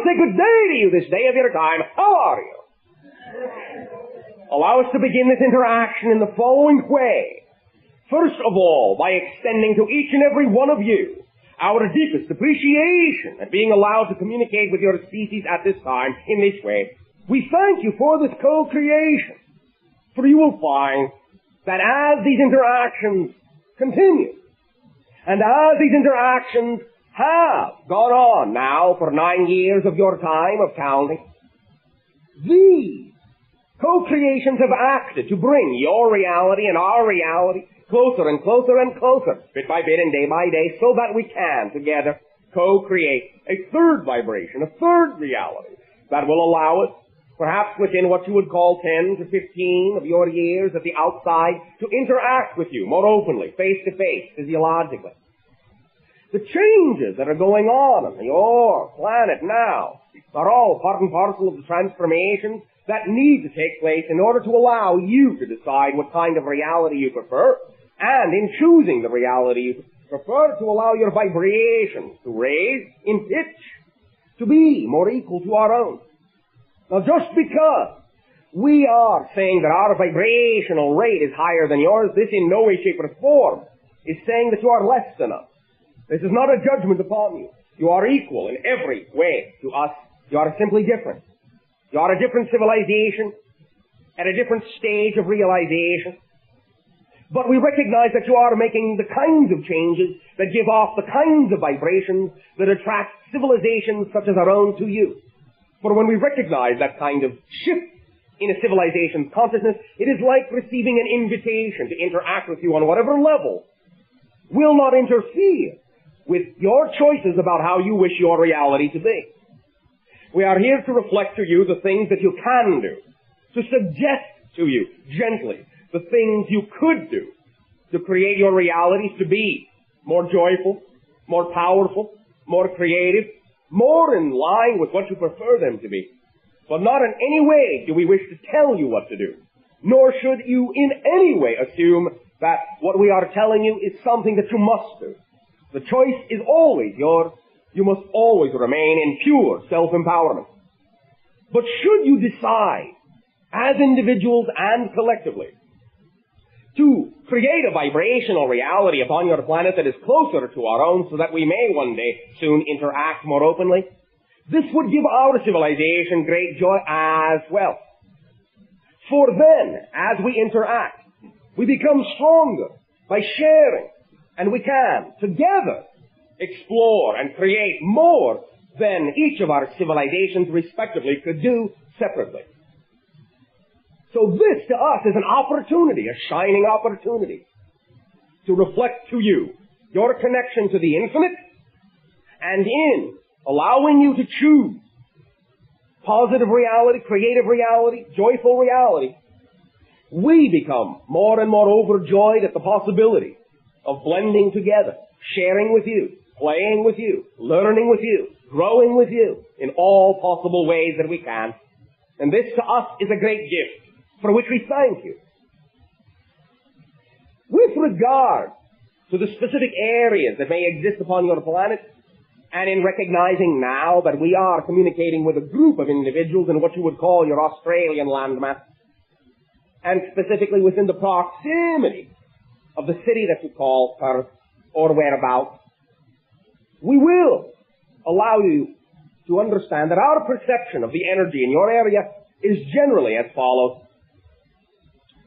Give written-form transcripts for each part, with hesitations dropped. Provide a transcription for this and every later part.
say good day to you this day of your time. How are you? Allow us to begin this interaction in the following way. First of all, by extending to each and every one of you our deepest appreciation at being allowed to communicate with your species at this time in this way. We thank you for this co-creation, for you will find that as these interactions continue, and as these interactions have gone on now for 9 years of your time of counting, these co-creations have acted to bring your reality and our reality closer and closer and closer, bit by bit and day by day, so that we can together co-create a third vibration, a third reality that will allow us, perhaps within what you would call 10 to 15 of your years at the outside, to interact with you more openly, face to face, physiologically. The changes that are going on your planet now are all part and parcel of the transformations that need to take place in order to allow you to decide what kind of reality you prefer, and in choosing the reality you prefer, to allow your vibrations to raise in pitch, to be more equal to our own. Now, just because we are saying that our vibrational rate is higher than yours, this in no way, shape, or form is saying that you are less than us. This is not a judgment upon you. You are equal in every way to us. You are simply different. You are a different civilization at a different stage of realization. But we recognize that you are making the kinds of changes that give off the kinds of vibrations that attract civilizations such as our own to you. For when we recognize that kind of shift in a civilization's consciousness, it is like receiving an invitation to interact with you on whatever level will not interfere with your choices about how you wish your reality to be. We are here to reflect to you the things that you can do, to suggest to you gently the things you could do to create your realities to be more joyful, more powerful, more creative, more in line with what you prefer them to be. But not in any way do we wish to tell you what to do, nor should you in any way assume that what we are telling you is something that you must do. The choice is always yours. You must always remain in pure self-empowerment. But should you decide, as individuals and collectively, to create a vibrational reality upon your planet that is closer to our own so that we may one day soon interact more openly, this would give our civilization great joy as well. For then, as we interact, we become stronger by sharing, and we can, together, explore and create more than each of our civilizations respectively could do separately. So this to us is an opportunity, a shining opportunity, to reflect to you your connection to the infinite, and in allowing you to choose positive reality, creative reality, joyful reality, we become more and more overjoyed at the possibility of blending together, sharing with you, playing with you, learning with you, growing with you in all possible ways that we can. And this to us is a great gift, for which we thank you. With regard to the specific areas that may exist upon your planet, and in recognizing now that we are communicating with a group of individuals in what you would call your Australian landmass, and specifically within the proximity of the city that you call Perth, or whereabouts, we will allow you to understand that our perception of the energy in your area is generally as follows.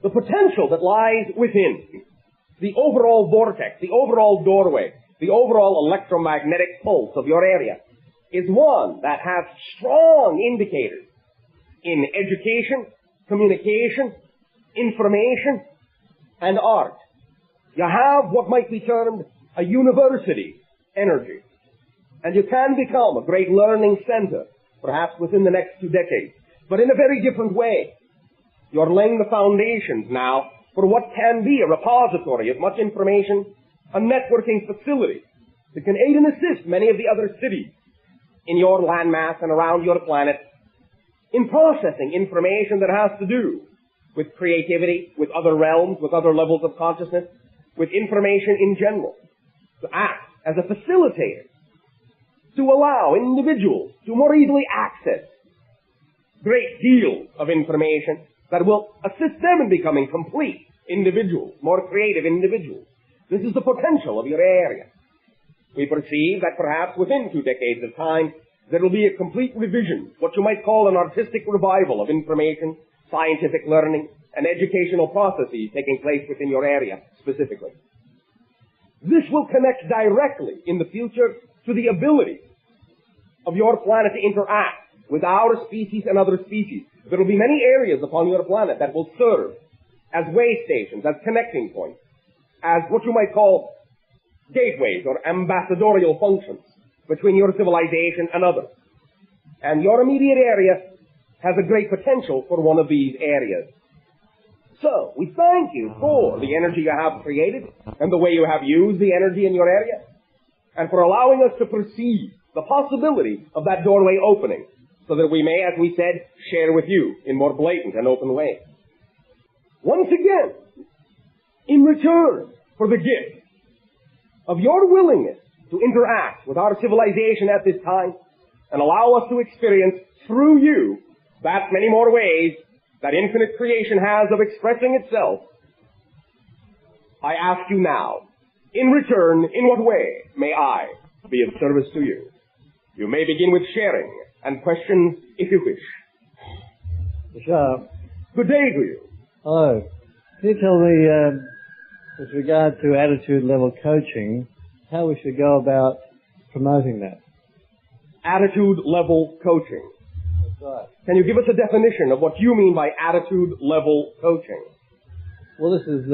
The potential that lies within the overall vortex, the overall doorway, the overall electromagnetic pulse of your area is one that has strong indicators in education, communication, information, and art. You have what might be termed a university energy, and you can become a great learning center, perhaps within the next 2 decades, but in a very different way. You're laying the foundations now for what can be a repository of much information, a networking facility that can aid and assist many of the other cities in your landmass and around your planet in processing information that has to do with creativity, with other realms, with other levels of consciousness, with information in general, to act as a facilitator, to allow individuals to more easily access great deals of information that will assist them in becoming complete individuals, more creative individuals. This is the potential of your area. We perceive that perhaps within 2 decades of time, there will be a complete revision, what you might call an artistic revival of information, scientific learning, and educational processes taking place within your area specifically. This will connect directly in the future to the ability of your planet to interact with our species and other species. There will be many areas upon your planet that will serve as way stations, as connecting points, as what you might call gateways or ambassadorial functions between your civilization and others. And your immediate area has a great potential for one of these areas. So, we thank you for the energy you have created and the way you have used the energy in your area, and for allowing us to perceive the possibility of that doorway opening, so that we may, as we said, share with you in more blatant and open ways. Once again, in return for the gift of your willingness to interact with our civilization at this time, and allow us to experience through you that many more ways that infinite creation has of expressing itself, I ask you now, in return, in what way may I be of service to you? You may begin with sharing and questions if you wish. Bashar. Good day to you. Hello. Can you tell me, with regard to attitude level coaching, how we should go about promoting that? Attitude level coaching. That's right. Can you give us a definition of what you mean by attitude level coaching? Well, this is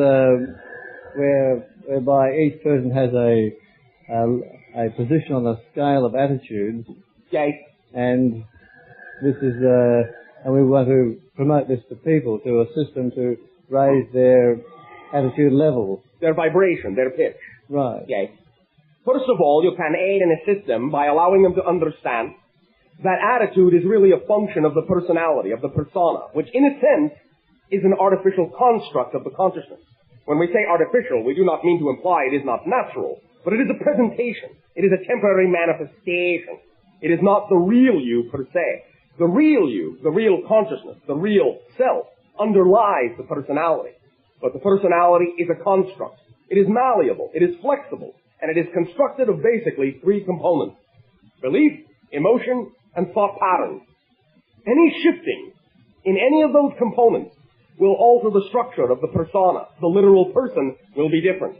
whereby each person has a position on the scale of attitudes. Yes. And this is, and we want to promote this to people to assist them to raise their attitude level. Their vibration, their pitch. Right. Yes. First of all, you can aid and assist them by allowing them to understand that attitude is really a function of the personality, of the persona, which in a sense is an artificial construct of the consciousness. When we say artificial, we do not mean to imply it is not natural, but it is a presentation. It is a temporary manifestation. It is not the real you per se. The real you, the real consciousness, the real self underlies the personality. But the personality is a construct. It is malleable, it is flexible, and it is constructed of basically 3 components: belief, emotion, and thought patterns. Any shifting in any of those components will alter the structure of the persona. The literal person will be different.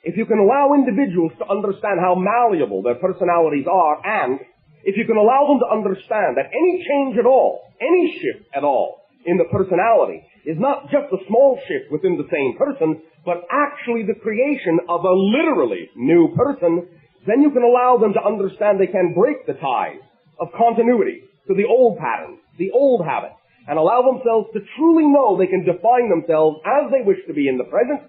If you can allow individuals to understand how malleable their personalities are, and if you can allow them to understand that any change at all, any shift at all in the personality is not just a small shift within the same person, but actually the creation of a literally new person, then you can allow them to understand they can break the ties of continuity to the old patterns, the old habits, and allow themselves to truly know they can define themselves as they wish to be in the present,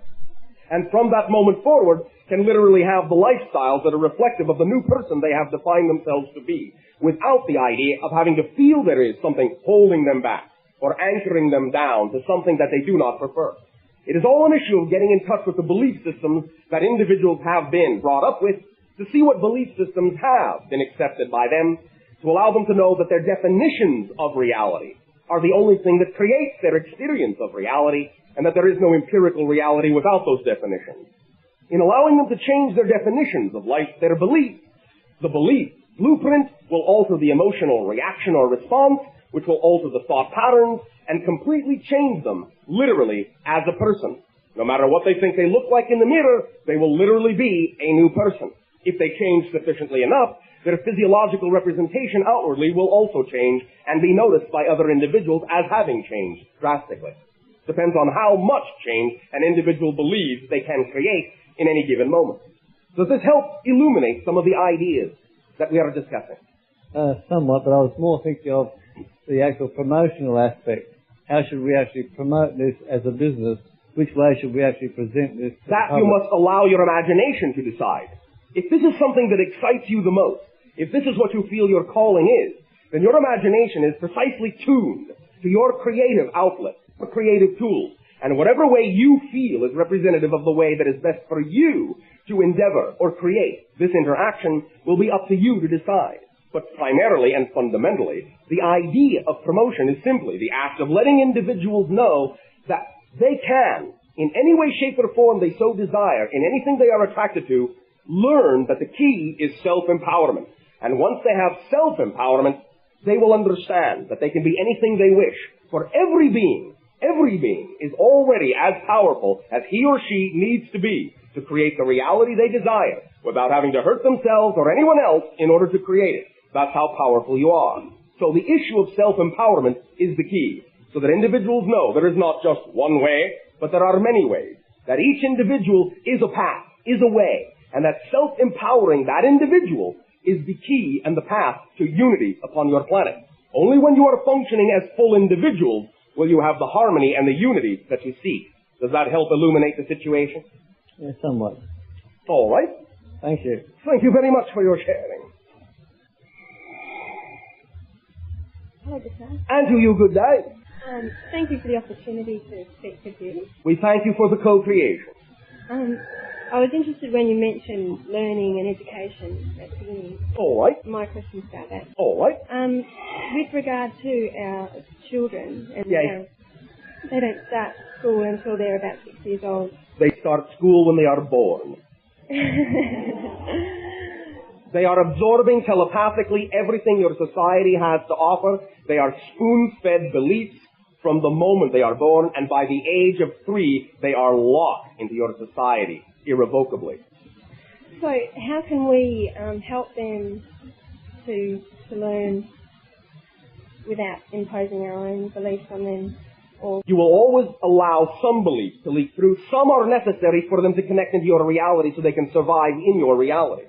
and from that moment forward can literally have the lifestyles that are reflective of the new person they have defined themselves to be, without the idea of having to feel there is something holding them back or anchoring them down to something that they do not prefer. It is all an issue of getting in touch with the belief systems that individuals have been brought up with, to see what belief systems have been accepted by them, to allow them to know that their definitions of reality are the only thing that creates their experience of reality, and that there is no empirical reality without those definitions. In allowing them to change their definitions of life, their belief, the belief blueprint will alter the emotional reaction or response, which will alter the thought patterns, and completely change them, literally, as a person. No matter what they think they look like in the mirror, they will literally be a new person. If they change sufficiently enough, their physiological representation outwardly will also change and be noticed by other individuals as having changed drastically. Depends on how much change an individual believes they can create in any given moment. Does this help illuminate some of the ideas that we are discussing? Somewhat, but I was more thinking of the actual promotional aspect. How should we actually promote this as a business? Which way should we actually present this to that the you public? must allow your imagination to decide. If this is something that excites you the most, if this is what you feel your calling is, then your imagination is precisely tuned to your creative outlet, your creative tools, and whatever way you feel is representative of the way that is best for you to endeavor or create this interaction will be up to you to decide. But primarily and fundamentally, the idea of promotion is simply the act of letting individuals know that they can, in any way, shape, or form they so desire, in anything they are attracted to, learn that the key is self-empowerment. And once they have self-empowerment, they will understand that they can be anything they wish. For every being is already as powerful as he or she needs to be to create the reality they desire without having to hurt themselves or anyone else in order to create it. That's how powerful you are. So the issue of self-empowerment is the key, so that individuals know there is not just one way, but there are many ways, that each individual is a path, is a way, and that self-empowering that individual is the key and the path to unity upon your planet. Only when you are functioning as full individuals will you have the harmony and the unity that you seek. Does that help illuminate the situation? Yeah, somewhat. All right. Thank you. Thank you very much for your sharing. Hello, Bashar. And to you, good day. Thank you for the opportunity to speak with you. We thank you for the co-creation. I was interested when you mentioned learning and education at the beginning. All right. My question's about that. All right. With regard to our children, and Yeah. They don't start school until they're about 6 years old. They start school when they are born. They are absorbing telepathically everything your society has to offer. They are spoon-fed beliefs from the moment they are born, and by the age of 3, they are locked into your society irrevocably. So how can we help them to learn without imposing our own beliefs on them? Or You will always allow some beliefs to leak through. Some are necessary for them to connect into your reality so they can survive in your reality.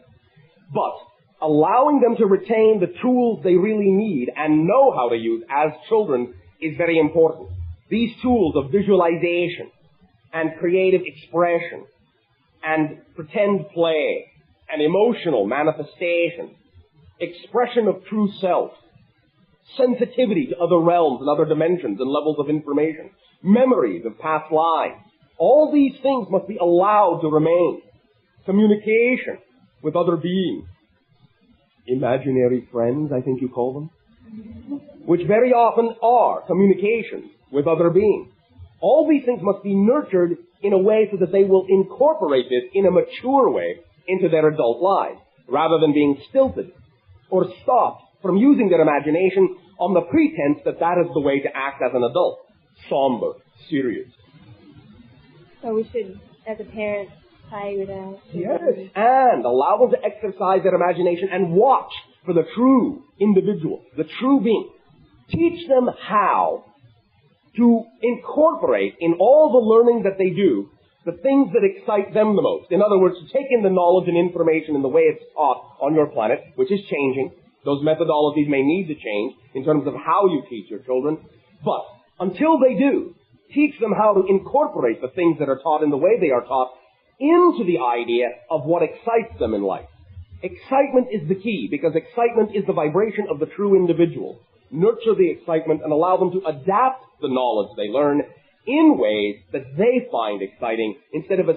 But allowing them to retain the tools they really need and know how to use as children is very important. These tools of visualization and creative expression and pretend play and emotional manifestation, expression of true self, sensitivity to other realms and other dimensions and levels of information, memories of past lives. All these things must be allowed to remain. Communication with other beings. Imaginary friends, I think you call them. Which very often are communications with other beings. All these things must be nurtured in a way so that they will incorporate this in a mature way into their adult lives, rather than being stilted or stopped from using their imagination on the pretense that that is the way to act as an adult. Somber, serious. so we should, as a parent, play with our Yes, children. and allow them to exercise their imagination and watch for the true individual, the true being. Teach them how to incorporate in all the learning that they do the things that excite them the most. In other words, to take in the knowledge and information in the way it's taught on your planet, which is changing. Those methodologies may need to change in terms of how you teach your children. But until they do, teach them how to incorporate the things that are taught in the way they are taught into the idea of what excites them in life. Excitement is the key, because excitement is the vibration of the true individual. Nurture the excitement and allow them to adapt the knowledge they learn in ways that they find exciting, instead of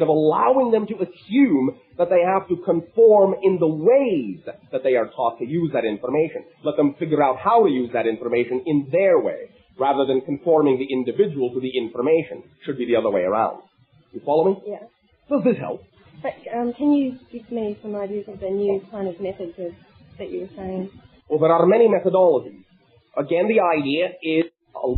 allowing them to assume that they have to conform in the ways that they are taught to use that information. Let them figure out how to use that information in their way, rather than conforming the individual to the information. Should be the other way around. You follow me? Yeah. Does this help? But can you give me some ideas of the new kind of methods that you were saying? Well, there are many methodologies. Again, the idea is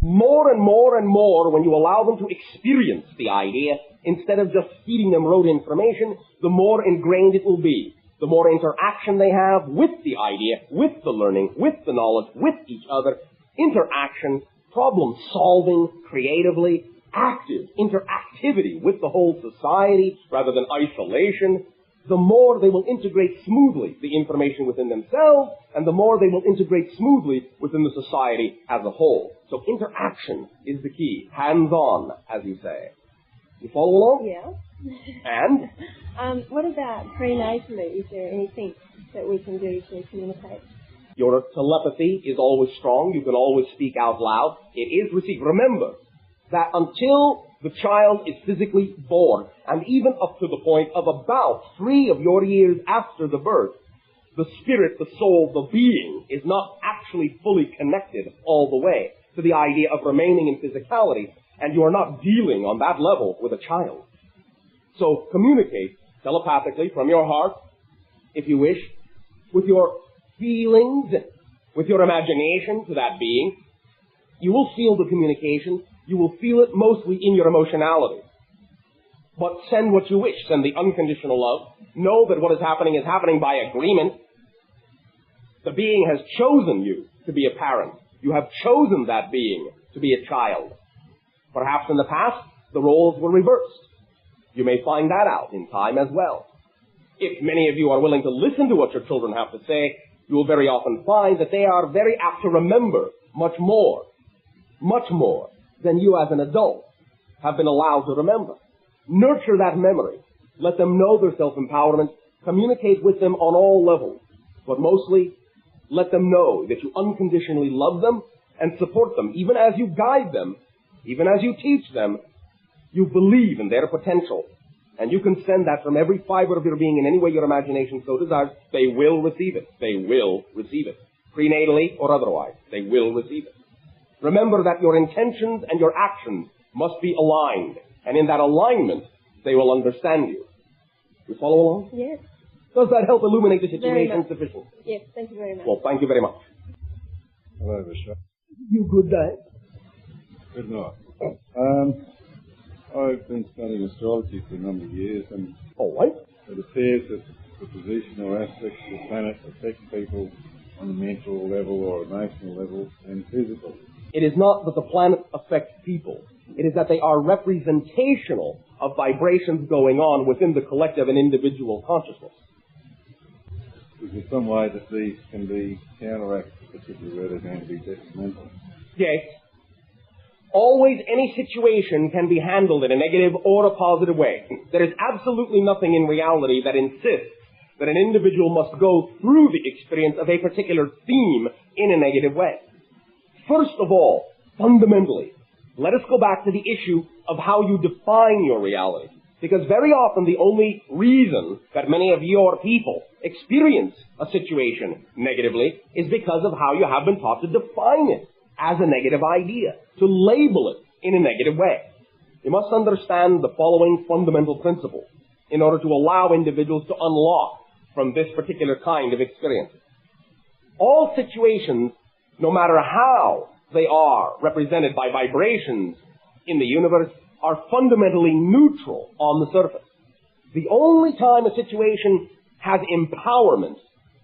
more and more and more, when you allow them to experience the idea, instead of just feeding them rote information, the more ingrained it will be. The more interaction they have with the idea, with the learning, with the knowledge, with each other, interaction, problem solving creatively, active interactivity with the whole society rather than isolation, the more they will integrate smoothly the information within themselves, and the more they will integrate smoothly within the society as a whole. So interaction is the key. Hands-on, as you say. You follow along? Yeah. And? What about prenatally? Is there anything that we can do to communicate? Your telepathy is always strong. You can always speak out loud. It is received. Remember that until The child is physically born, and even up to the point of about 3 of your years after the birth, the spirit, the soul, the being is not actually fully connected all the way to the idea of remaining in physicality, and you are not dealing on that level with a child. So communicate telepathically from your heart, if you wish, with your feelings, with your imagination to that being. You will feel the communication. You will feel it mostly in your emotionality. But send what you wish. Send the unconditional love. Know that what is happening by agreement. The being has chosen you to be a parent. You have chosen that being to be a child. Perhaps in the past, the roles were reversed. You may find that out in time as well. If many of you are willing to listen to what your children have to say, you will very often find that they are very apt to remember much more than you as an adult have been allowed to remember. Nurture that memory. Let them know their self-empowerment. Communicate with them on all levels. But mostly, let them know that you unconditionally love them and support them. Even as you guide them, even as you teach them, you believe in their potential. And you can send that from every fiber of your being in any way your imagination so desires. They will receive it. They will receive it. Prenatally or otherwise, they will receive it. Remember that your intentions and your actions must be aligned. And in that alignment, they will understand you. You follow along? Yes. Does that help illuminate the situation sufficiently? Yes, thank you very much. Well, thank you very much. Hello, Bashar. You good day? Good night. I've been studying astrology for a number of years, and All right. it appears that the position or aspects of the planet affect people on a mental level or emotional level and physical. It is not that the planets affect people. It is that they are representational of vibrations going on within the collective and individual consciousness. Is there some way that these can be counteracted, particularly where they're going to be detrimental? Yes. Always any situation can be handled in a negative or a positive way. There is absolutely nothing in reality that insists that an individual must go through the experience of a particular theme in a negative way. First of all, fundamentally, let us go back to the issue of how you define your reality. Because very often the only reason that many of your people experience a situation negatively is because of how you have been taught to define it as a negative idea, to label it in a negative way. You must understand the following fundamental principles in order to allow individuals to unlock from this particular kind of experience. All situations, no matter how they are represented by vibrations in the universe, are fundamentally neutral on the surface. The only time a situation has empowerment,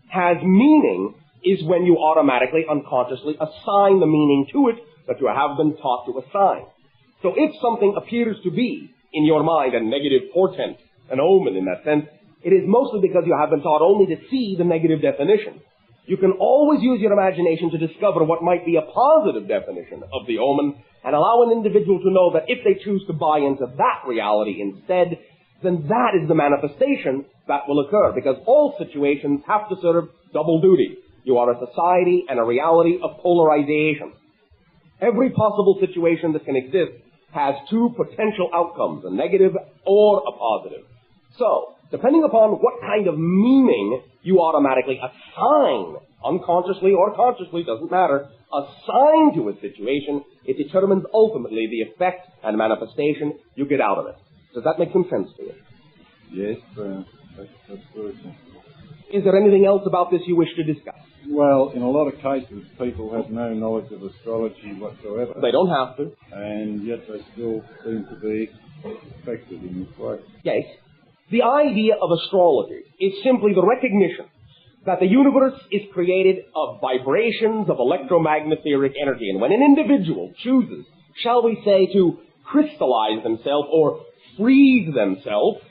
has meaning, is when you automatically, unconsciously assign the meaning to it that you have been taught to assign. So if something appears to be, in your mind, a negative portent, an omen in that sense, it is mostly because you have been taught only to see the negative definition. You can always use your imagination to discover what might be a positive definition of the omen and allow an individual to know that if they choose to buy into that reality instead, then that is the manifestation that will occur, because all situations have to serve double duty. You are a society and a reality of polarization. Every possible situation that can exist has two potential outcomes, a negative or a positive. So, depending upon what kind of meaning you automatically assign, unconsciously or consciously, doesn't matter, assign to a situation, it determines ultimately the effect and manifestation you get out of it. Does that make some sense to you? Yes, that's good. Is there anything else about this you wish to discuss? Well, in a lot of cases, people have no knowledge of astrology whatsoever. They don't have to. And yet they still seem to be affected in this way. Yes. The idea of astrology is simply the recognition that the universe is created of vibrations of electromagnetic energy. And when an individual chooses, shall we say, to crystallize themselves or freeze themselves,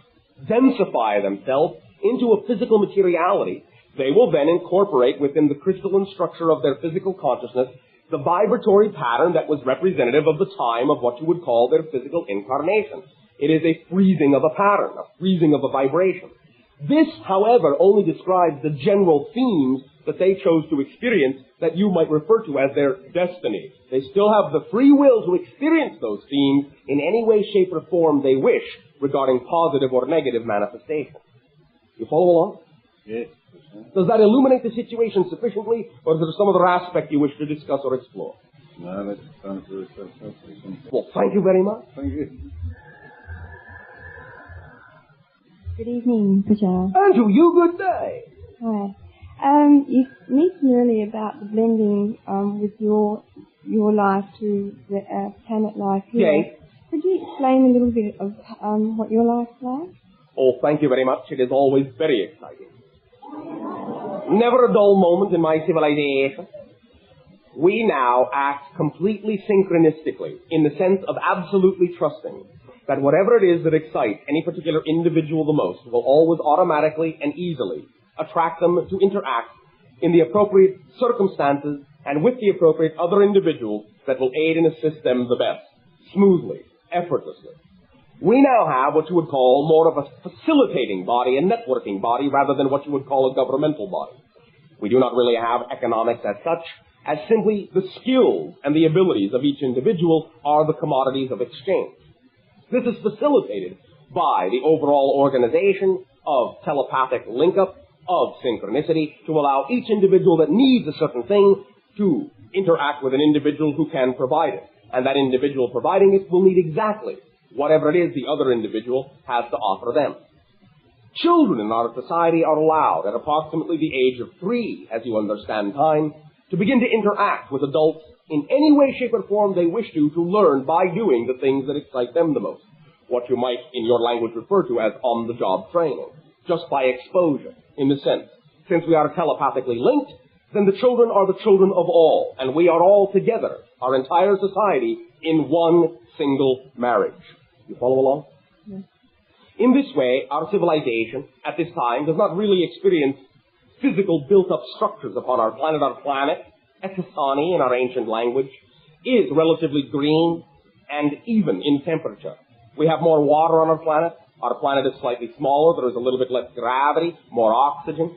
densify themselves into a physical materiality, they will then incorporate within the crystalline structure of their physical consciousness the vibratory pattern that was representative of the time of what you would call their physical incarnation. It is a freezing of a pattern, a freezing of a vibration. This, however, only describes the general themes that they chose to experience that you might refer to as their destiny. They still have the free will to experience those themes in any way, shape, or form they wish regarding positive or negative manifestation. You follow along? Yes. Does that illuminate the situation sufficiently, or is there some other aspect you wish to discuss or explore? No, that's done it very satisfactorily. Well, thank you very much. Thank you. Good evening, Bashar. And to you, good day. Hi. You mentioned earlier about the blending with your life to the planet life here. Yes. Could you explain a little bit of what your life's like? Oh, thank you very much. It is always very exciting. Never a dull moment in my civilization. We now act completely synchronistically in the sense of absolutely trusting that whatever it is that excites any particular individual the most will always automatically and easily attract them to interact in the appropriate circumstances and with the appropriate other individuals that will aid and assist them the best, smoothly, effortlessly. We now have what you would call more of a facilitating body, a networking body, rather than what you would call a governmental body. We do not really have economics as such, as simply the skills and the abilities of each individual are the commodities of exchange. This is facilitated by the overall organization of telepathic link-up, of synchronicity, to allow each individual that needs a certain thing to interact with an individual who can provide it. And that individual providing it will need exactly whatever it is the other individual has to offer them. Children in our society are allowed at approximately the age of 3, as you understand time, to begin to interact with adults in any way, shape, or form they wish to learn by doing the things that excite them the most. What you might, in your language, refer to as on-the-job training, just by exposure, in the sense. Since we are telepathically linked, then the children are the children of all, and we are all together, our entire society, in one single marriage. You follow along? Yes. In this way, our civilization, at this time, does not really experience physical built-up structures upon our planet. Our planet, Ekasani in our ancient language, is relatively green and even in temperature. We have more water on our planet. Our planet is slightly smaller. There is a little bit less gravity, more oxygen.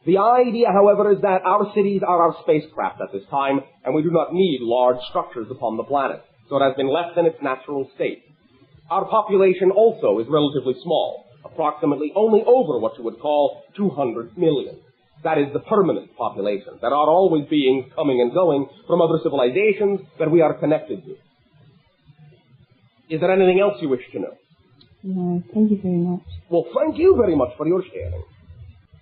The idea, however, is that our cities are our spacecraft at this time, and we do not need large structures upon the planet. So it has been left in its natural state. Our population also is relatively small, approximately only over what you would call 200 million. That is the permanent population. There are always beings coming and going from other civilizations that we are connected to. Is there anything else you wish to know? No, thank you very much. Well, thank you very much for your sharing.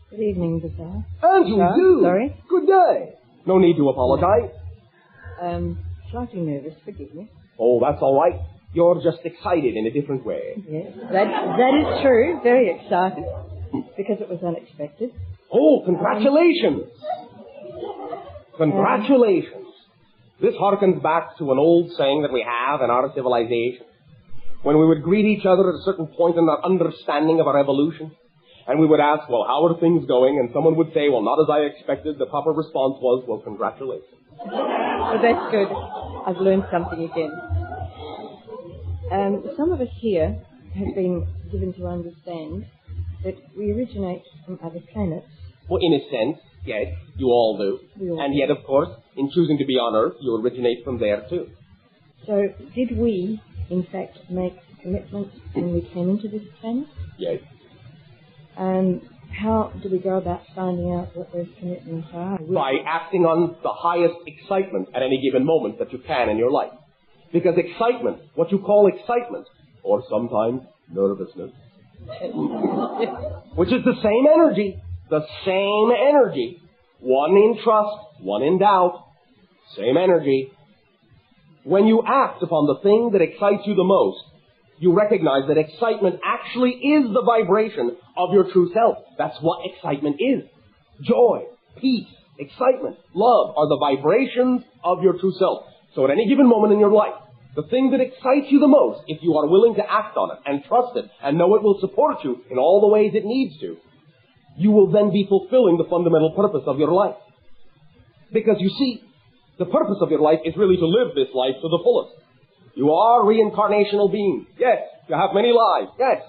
Good evening, Bashar. And you do. Sorry. Good day. No need to apologize. Slightly nervous, forgive me. Oh, that's all right. You're just excited in a different way. Yes, that is true. Very excited because it was unexpected. Oh, congratulations. Congratulations. This harkens back to an old saying that we have in our civilization. When we would greet each other at a certain point in our understanding of our evolution, and we would ask, well, how are things going? And someone would say, well, not as I expected. The proper response was, well, congratulations. Well, that's good. I've learned something again. Some of us here have been given to understand that we originate from other planets. Well, in a sense, yes, you all do. And yet, of course, in choosing to be on Earth, you originate from there, too. So, did we, in fact, make commitments when we came into this planet? Yes. How do we go about finding out what those commitments are? By acting on the highest excitement at any given moment that you can in your life. Because excitement, what you call excitement, or sometimes nervousness, which is the same energy, one in trust, one in doubt, same energy. When you act upon the thing that excites you the most, you recognize that excitement actually is the vibration of your true self. That's what excitement is. Joy, peace, excitement, love are the vibrations of your true self. So at any given moment in your life, the thing that excites you the most, if you are willing to act on it and trust it and know it will support you in all the ways it needs to, you will then be fulfilling the fundamental purpose of your life. Because you see, the purpose of your life is really to live this life to the fullest. You are reincarnational beings. Yes, you have many lives. Yes.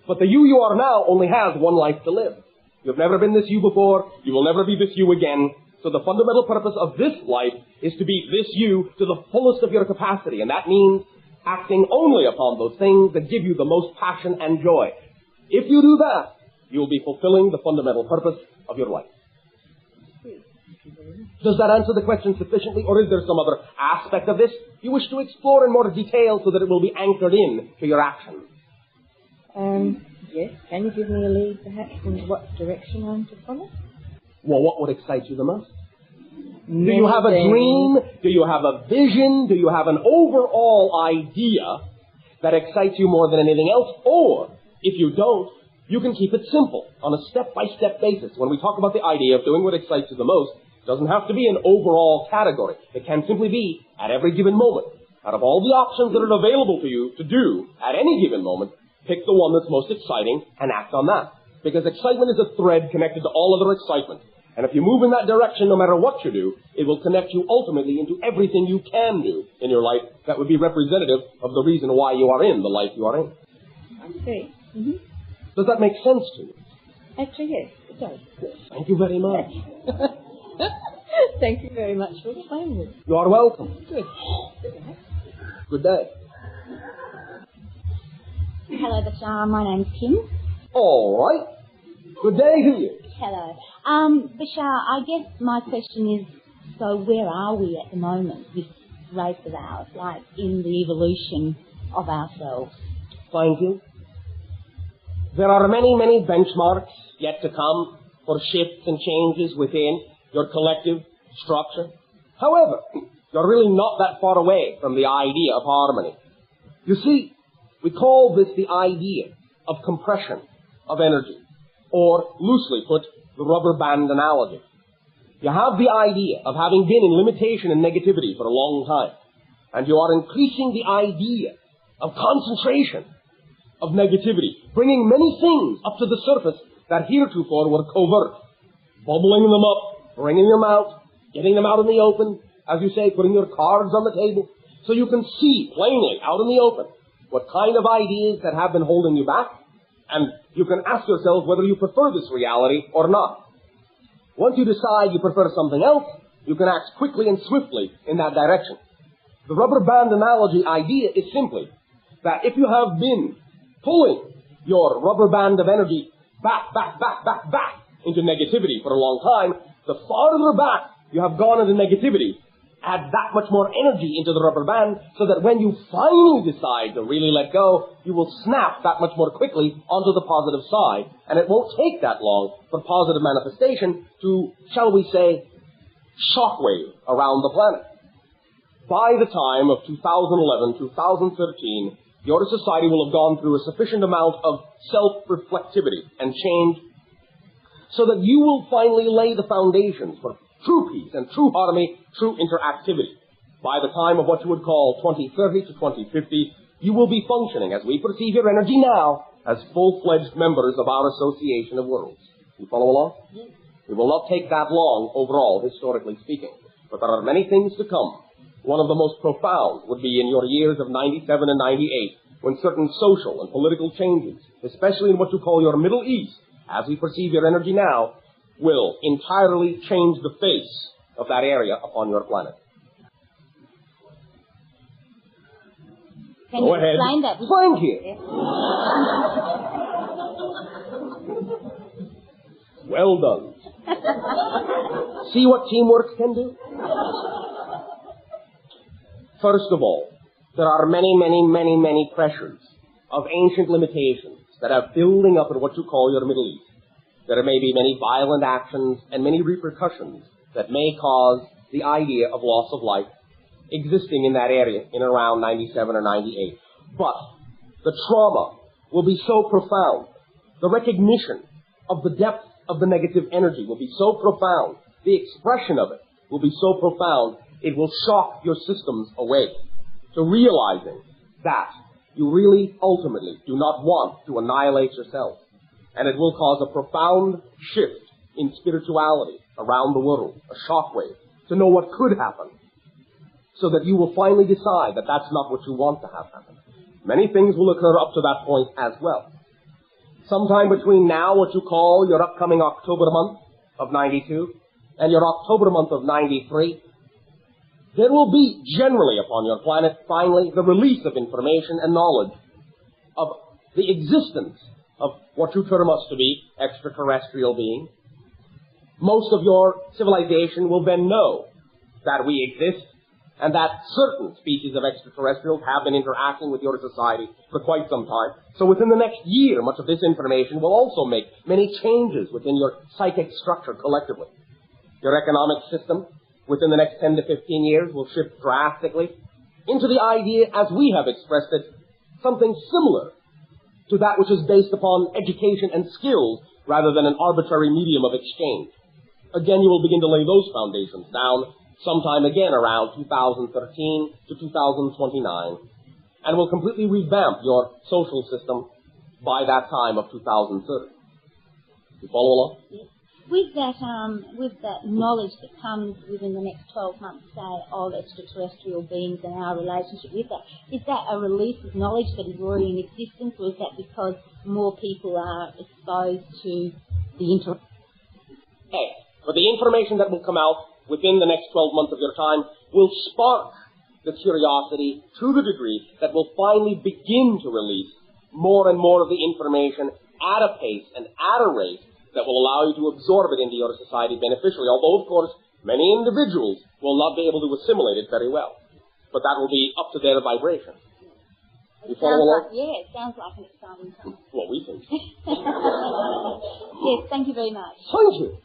But the you are now only has one life to live. You've never been this you before. You will never be this you again. So the fundamental purpose of this life is to be this you to the fullest of your capacity. And that means acting only upon those things that give you the most passion and joy. If you do that, you will be fulfilling the fundamental purpose of your life. Does that answer the question sufficiently, or is there some other aspect of this you wish to explore in more detail so that it will be anchored in to your action? Yes. Can you give me a lead, perhaps, in what direction I'm to follow? Well, what would excite you the most? Do you have a dream? Do you have a vision? Do you have an overall idea that excites you more than anything else? Or, if you don't, you can keep it simple on a step-by-step basis. When we talk about the idea of doing what excites you the most, it doesn't have to be an overall category. It can simply be at every given moment. Out of all the options that are available to you to do at any given moment, pick the one that's most exciting and act on that. Because excitement is a thread connected to all other excitement. And if you move in that direction, no matter what you do, it will connect you ultimately into everything you can do in your life that would be representative of the reason why you are in the life you are in. Okay. Mm-hmm. Does that make sense to you? Actually, yes, it does. Thank you very much. Thank you very much for explaining it. You are welcome. Good. Good day. Hello, Bashar. My name's Kim. All right. Good day to you. Hello. Bashar, I guess my question is, so where are we at the moment, this race of ours, like in the evolution of ourselves? Thank you. There are many, many benchmarks yet to come for shifts and changes within your collective structure. However, you're really not that far away from the idea of harmony. You see, we call this the idea of compression of energy, or loosely put, the rubber band analogy. You have the idea of having been in limitation and negativity for a long time, and you are increasing the idea of concentration of negativity, bringing many things up to the surface that heretofore were covert, bubbling them up, bringing them out, getting them out in the open, as you say, putting your cards on the table, so you can see plainly out in the open what kind of ideas that have been holding you back, and you can ask yourself whether you prefer this reality or not. Once you decide you prefer something else, you can act quickly and swiftly in that direction. The rubber band analogy idea is simply that if you have been pulling your rubber band of energy back into negativity for a long time, the farther back you have gone into negativity, add that much more energy into the rubber band so that when you finally decide to really let go, you will snap that much more quickly onto the positive side. And it won't take that long for positive manifestation to, shall we say, shockwave around the planet. By the time of 2011, 2013, your society will have gone through a sufficient amount of self-reflectivity and change so that you will finally lay the foundations for true peace and true harmony, true interactivity. By the time of what you would call 2030 to 2050, you will be functioning, as we perceive your energy now, as full-fledged members of our association of worlds. You follow along? Yes. It will not take that long overall, historically speaking. But there are many things to come. One of the most profound would be in your years of 97 and 98, when certain social and political changes, especially in what you call your Middle East, as we perceive your energy now, will entirely change the face of that area upon your planet. Can you explain that? Thank you. Well done. See what teamwork can do? First of all, there are many pressures of ancient limitations that are building up in what you call your Middle East. There may be many violent actions and many repercussions that may cause the idea of loss of life existing in that area in around 97 or 98. But the trauma will be so profound. The recognition of the depth of the negative energy will be so profound. The expression of it will be so profound, it will shock your systems away to realizing that you really ultimately do not want to annihilate yourself. And it will cause a profound shift in spirituality around the world, a shockwave, to know what could happen, so that you will finally decide that that's not what you want to have happen. Many things will occur up to that point as well. sometime between now, what you call your upcoming October month of 92, and your October month of 93, there will be generally upon your planet, finally, the release of information and knowledge of the existence of what you term us to be extraterrestrial beings. Most of your civilization will then know that we exist and that certain species of extraterrestrials have been interacting with your society for quite some time. So within the next year, much of this information will also make many changes within your psychic structure collectively. Your economic system within the next 10 to 15 years will shift drastically into the idea, as we have expressed it, something similar to that which is based upon education and skills rather than an arbitrary medium of exchange. Again, you will begin to lay those foundations down sometime again around 2013 to 2029, and will completely revamp your social system by that time of 2030. You follow along? Yes. With that knowledge that comes within the next 12 months, say, of extraterrestrial beings and our relationship with that, is that a release of knowledge that is already in existence, or is that because more people are exposed to the But the information that will come out within the next 12 months of your time will spark the curiosity to the degree that will finally begin to release more and more of the information at a pace and at a rate that will allow you to absorb it into your society beneficially, although, of course, many individuals will not be able to assimilate it very well. But that will be up to their vibration. You follow along? It sounds like an exciting time. Well, we think so. Yes, thank you very much. Thank you.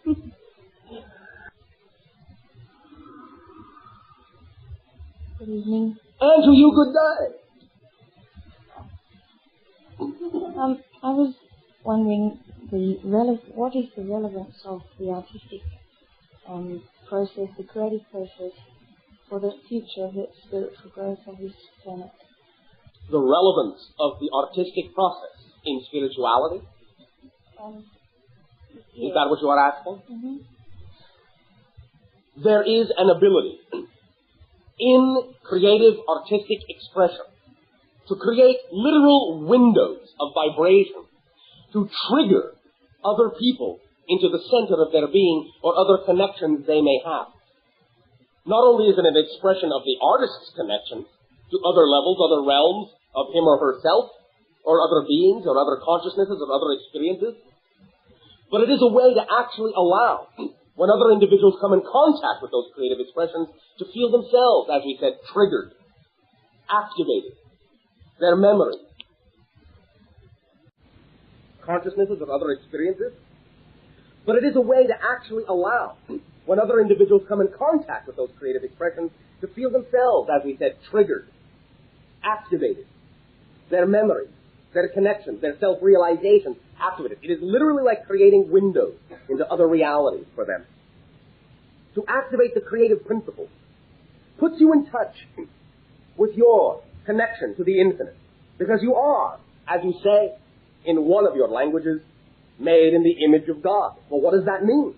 Good evening. And to you, good day. I was wondering what is the relevance of the artistic process, the creative process, for the future of the spiritual growth of this planet? The relevance of the artistic process in spirituality? Is that what you are asking? Mm-hmm. There is an ability in creative artistic expression to create literal windows of vibration to trigger other people into the center of their being or other connections they may have. Not only is it an expression of the artist's connection to other levels, other realms of him or herself, or other beings, or other consciousnesses, or other experiences, but it is a way to actually allow, when other individuals come in contact with those creative expressions, to feel themselves, as we said, triggered, activated, their memory, consciousnesses or other experiences. But it is a way to actually allow, when other individuals come in contact with those creative expressions, to feel themselves, as we said, triggered, activated, their memory, their connections, their self-realization activated. It is literally like creating windows into other realities for them. To activate the creative principle puts you in touch with your connection to the infinite. Because you are, as you say in one of your languages, made in the image of God. Well, what does that mean?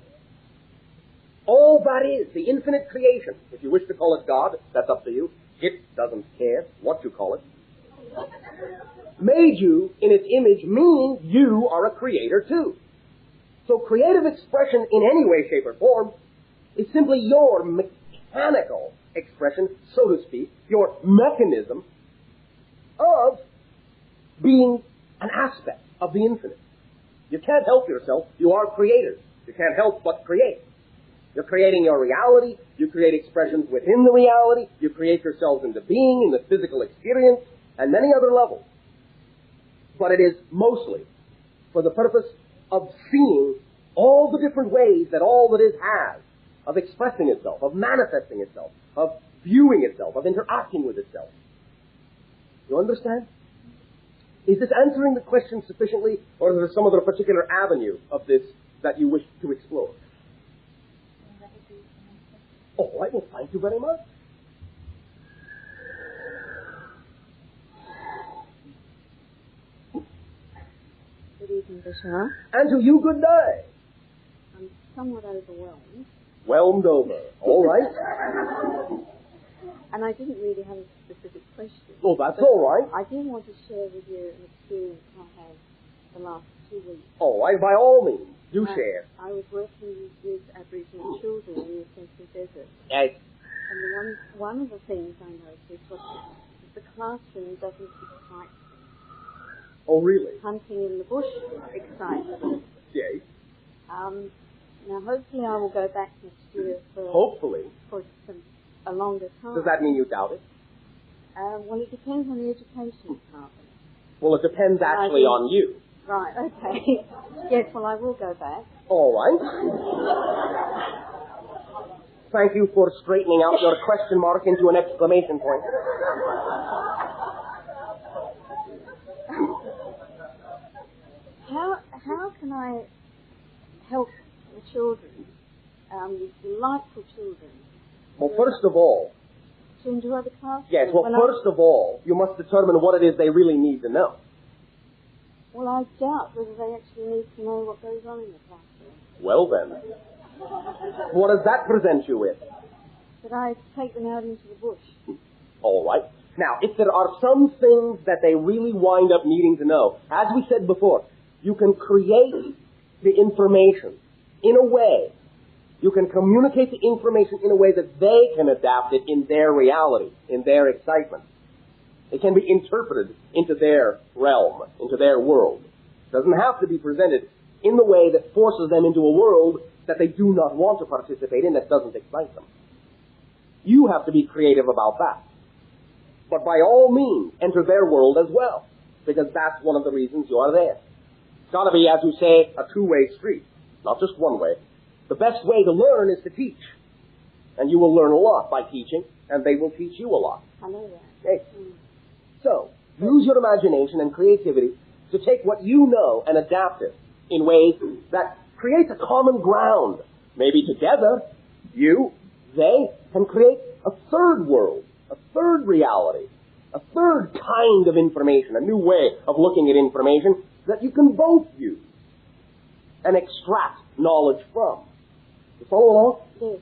All that is, the infinite creation, if you wish to call it God, that's up to you. It doesn't care what you call it. Made you in its image, meaning you are a creator too. So creative expression in any way, shape, or form is simply your mechanical expression, so to speak, your mechanism of being an aspect of the infinite. You can't help yourself. You are creators. You can't help but create. You're creating your reality. You create expressions within the reality. You create yourselves into being, in the physical experience, and many other levels. But it is mostly for the purpose of seeing all the different ways that all that is has of expressing itself, of manifesting itself, of viewing itself, of interacting with itself. You understand? Is this answering the question sufficiently, or is there some other particular avenue of this that you wish to explore? All right, well, thank you very much. Good evening, Bashar. And to you, good day. I'm somewhat overwhelmed. Whelmed over. All right. And I didn't really have a specific question. Oh, that's all right. I do want to share with you an experience I had the last 2 weeks. Oh, by all means, do share. I was working with Aboriginal children in the Central Desert. Yes. And one of the things I noticed was that the classroom doesn't excite. Oh, really? Hunting in the bush excites them. Yes. Now, hopefully I will go back next year Hopefully. for a longer time. Does that mean you doubt it? Well, it depends on the education department. Well, it depends actually on you. Right, okay. Yes, well, I will go back. All right. Thank you for straightening out your question mark into an exclamation point. How can I help the children, these delightful children? Well, first of all, to enjoy the classroom? yes, well, first of all, you must determine what it is they really need to know. Well, I doubt whether they actually need to know what goes on in the classroom. Well, then, what does that present you with? That I take them out into the bush. All right. Now, if there are some things that they really wind up needing to know, as we said before, you can create the information in a way, you can communicate the information in a way that they can adapt it in their reality, in their excitement. It can be interpreted into their realm, into their world. It doesn't have to be presented in the way that forces them into a world that they do not want to participate in, that doesn't excite them. You have to be creative about that. But by all means, enter their world as well, because that's one of the reasons you are there. It's got to be, as you say, a two-way street, not just one way. The best way to learn is to teach. And you will learn a lot by teaching, and they will teach you a lot. I know that. Okay. So, use your imagination and creativity to take what you know and adapt it in ways that create a common ground. Maybe together, you, they, can create a third world, a third reality, a third kind of information, a new way of looking at information that you can both use and extract knowledge from. You follow along? Yes.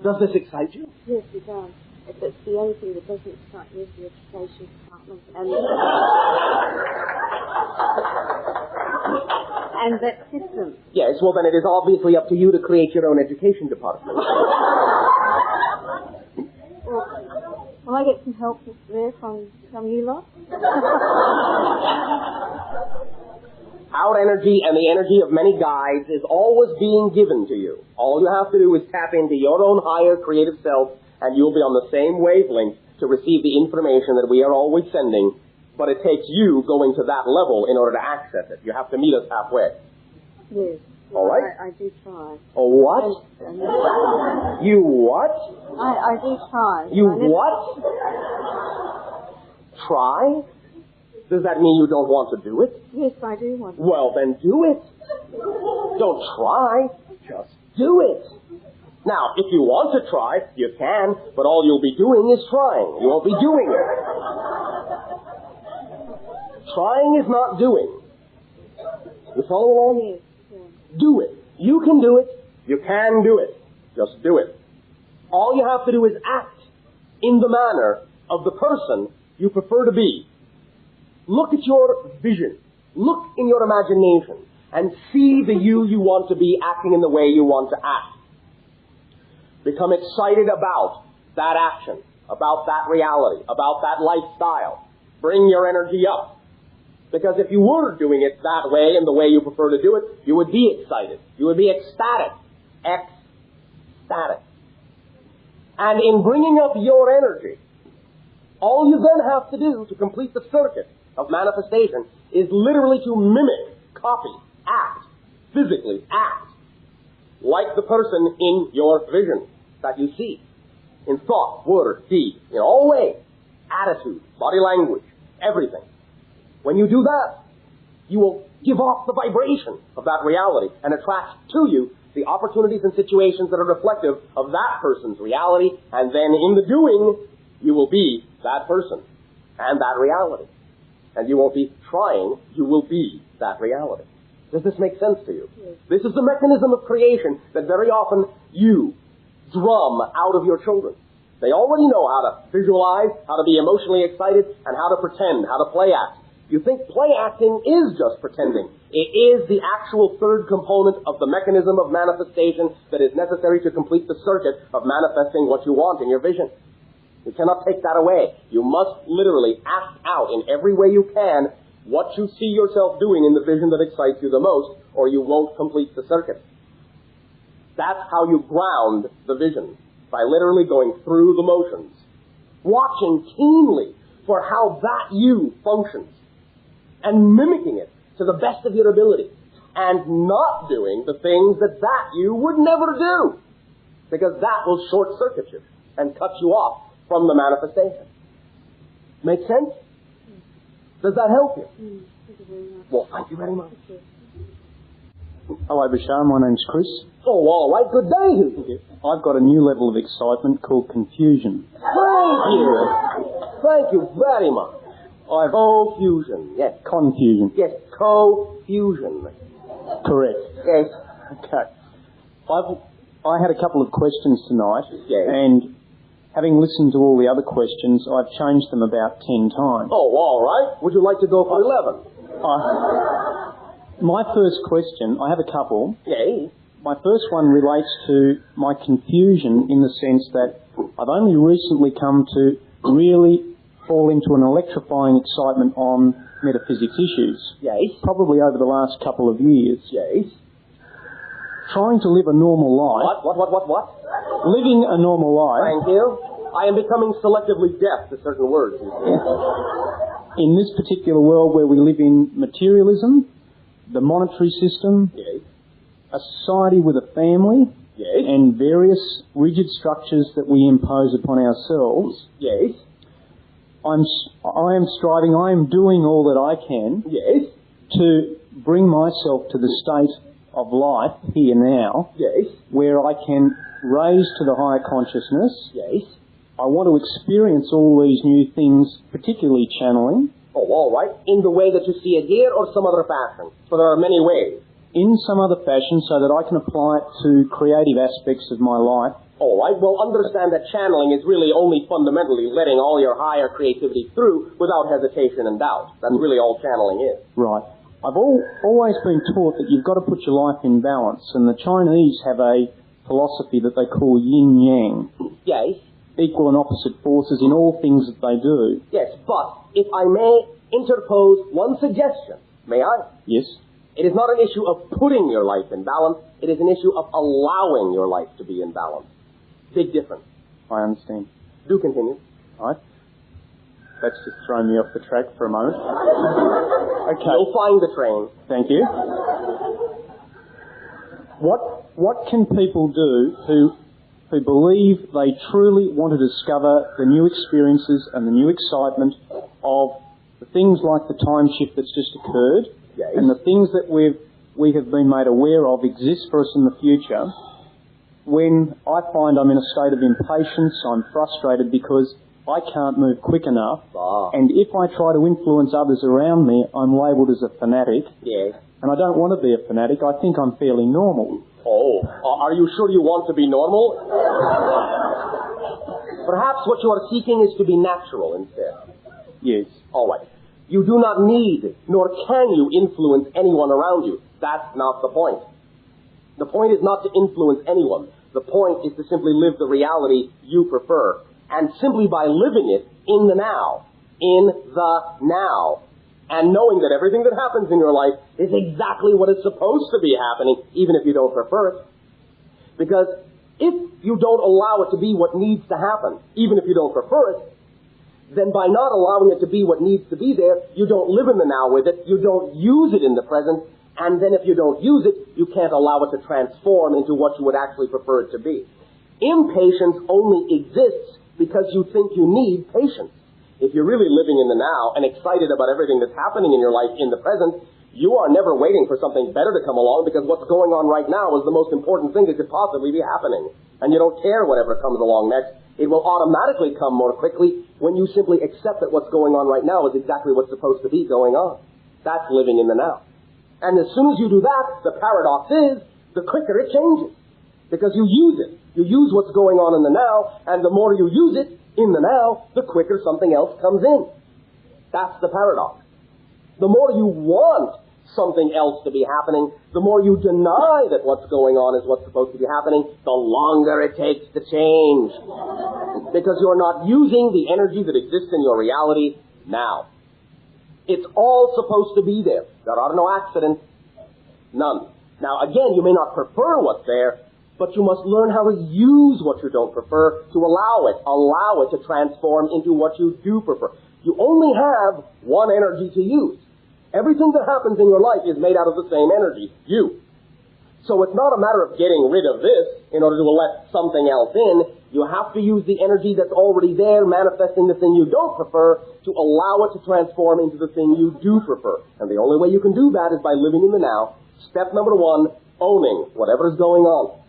Does this excite you? Yes, it does. It's the only thing that doesn't excite me is the education department and that system. Yes, well then it is obviously up to you to create your own education department. Will I get some help there from you lot? Our energy and the energy of many guides is always being given to you. All you have to do is tap into your own higher creative self, and you'll be on the same wavelength to receive the information that we are always sending, but it takes you going to that level in order to access it. You have to meet us halfway. Yes. All right? I do try. Oh, what? You what? I do try. You what? Try? Does that mean you don't want to do it? Yes, I do want to. Well, then do it. Don't try. Just do it. Now, if you want to try, you can, but all you'll be doing is trying. You won't be doing it. Trying is not doing. You follow along? Yes. Do it. You can do it. You can do it. Just do it. All you have to do is act in the manner of the person you prefer to be. Look at your vision. Look in your imagination and see the you want to be acting in the way you want to act. Become excited about that action, about that reality, about that lifestyle. Bring your energy up. Because if you were doing it that way and the way you prefer to do it, you would be excited. You would be ecstatic. Ecstatic. And in bringing up your energy, all you then have to do to complete the circuit of manifestation is literally to mimic, copy, act, physically act, like the person in your vision that you see, in thought, word, deed, in all ways, attitude, body language, everything. When you do that, you will give off the vibration of that reality and attract to you the opportunities and situations that are reflective of that person's reality, and then in the doing, you will be that person and that reality. And you won't be trying, you will be that reality. Does this make sense to you? Yes. This is the mechanism of creation that very often you drum out of your children. They already know how to visualize, how to be emotionally excited, and how to pretend, how to play act. You think play acting is just pretending. It is the actual third component of the mechanism of manifestation that is necessary to complete the circuit of manifesting what you want in your vision. You cannot take that away. You must literally act out in every way you can what you see yourself doing in the vision that excites you the most, or you won't complete the circuit. That's how you ground the vision, by literally going through the motions, watching keenly for how that you functions, and mimicking it to the best of your ability, and not doing the things that you would never do, because that will short-circuit you and cut you off from the manifestation. Make sense? Does that help you? Thank you very much. Well, thank you very much. Hello, Bashar. My name's Chris. Oh, all right. Good day to you. I've got a new level of excitement called confusion. Thank you. Thank you very much. Co-fusion. Yes. Confusion. Yes, co-fusion. Correct. Yes. Okay. I had a couple of questions tonight, Yes. and having listened to all the other questions, I've changed them about 10 times. Oh, all right. Would you like to go for 11? My first question, I have a couple. Yes. My first one relates to my confusion in the sense that I've only recently come to really fall into an electrifying excitement on metaphysics issues. Yes. Probably over the last couple of years. Yes. Trying to live a normal life. What? Living a normal life. Thank you. I am becoming selectively deaf to certain words. In this particular world where we live in materialism, the monetary system, Yes. a society with a family, Yes. and various rigid structures that we impose upon ourselves, Yes. I am striving, I am doing all that I can Yes. to bring myself to the state of life here now, Yes. where I can raise to the higher consciousness. Yes. I want to experience all these new things, particularly channeling, Oh, all right. In the way that you see it here or some other fashion? For there are many ways. in some other fashion so that I can apply it to creative aspects of my life. All right. Well, understand that channeling is really only fundamentally letting all your higher creativity through without hesitation and doubt. That's really all channeling is. Right. I've always been taught that you've got to put your life in balance, and the Chinese have a philosophy that they call yin-yang. Yes. Equal and opposite forces in all things that they do. Yes, but if I may interpose one suggestion, may I? Yes. It is not an issue of putting your life in balance. It is an issue of allowing your life to be in balance. Big difference. I understand. Do continue. Right. That's just thrown me off the track for a moment. Okay. You'll find the train. Thank you. What can people do who believe they truly want to discover the new experiences and the new excitement of the things like the time shift that's just occurred, Yes. and the things that we have been made aware of exist for us in the future, when I find I'm in a state of impatience, I'm frustrated because I can't move quick enough, and if I try to influence others around me, I'm labelled as a fanatic, Yes. and I don't want to be a fanatic. I think I'm fairly normal. Oh, are you sure you want to be normal? Perhaps what you are seeking is to be natural instead. Yes. All right. You do not need, nor can you influence anyone around you. That's not the point. The point is not to influence anyone. The point is to simply live the reality you prefer. And simply by living it in the now, and knowing that everything that happens in your life is exactly what is supposed to be happening, even if you don't prefer it. Because if you don't allow it to be what needs to happen, even if you don't prefer it, then by not allowing it to be what needs to be there, you don't live in the now with it, you don't use it in the present, and then if you don't use it, you can't allow it to transform into what you would actually prefer it to be. Impatience only exists because you think you need patience. If you're really living in the now and excited about everything that's happening in your life in the present, you are never waiting for something better to come along, because what's going on right now is the most important thing that could possibly be happening. And you don't care whatever comes along next. It will automatically come more quickly when you simply accept that what's going on right now is exactly what's supposed to be going on. That's living in the now. And as soon as you do that, the paradox is, the quicker it changes. Because you use it. You use what's going on in the now, and the more you use it in the now, the quicker something else comes in. That's the paradox. The more you want something else to be happening, the more you deny that what's going on is what's supposed to be happening, the longer it takes to change. Because you're not using the energy that exists in your reality now. It's all supposed to be there. There are no accidents. None. Now, again, you may not prefer what's there, but you must learn how to use what you don't prefer to allow it to transform into what you do prefer. You only have one energy to use. Everything that happens in your life is made out of the same energy, you. So it's not a matter of getting rid of this in order to let something else in. You have to use the energy that's already there, manifesting the thing you don't prefer, to allow it to transform into the thing you do prefer. And the only way you can do that is by living in the now. Step number 1, owning whatever is going on.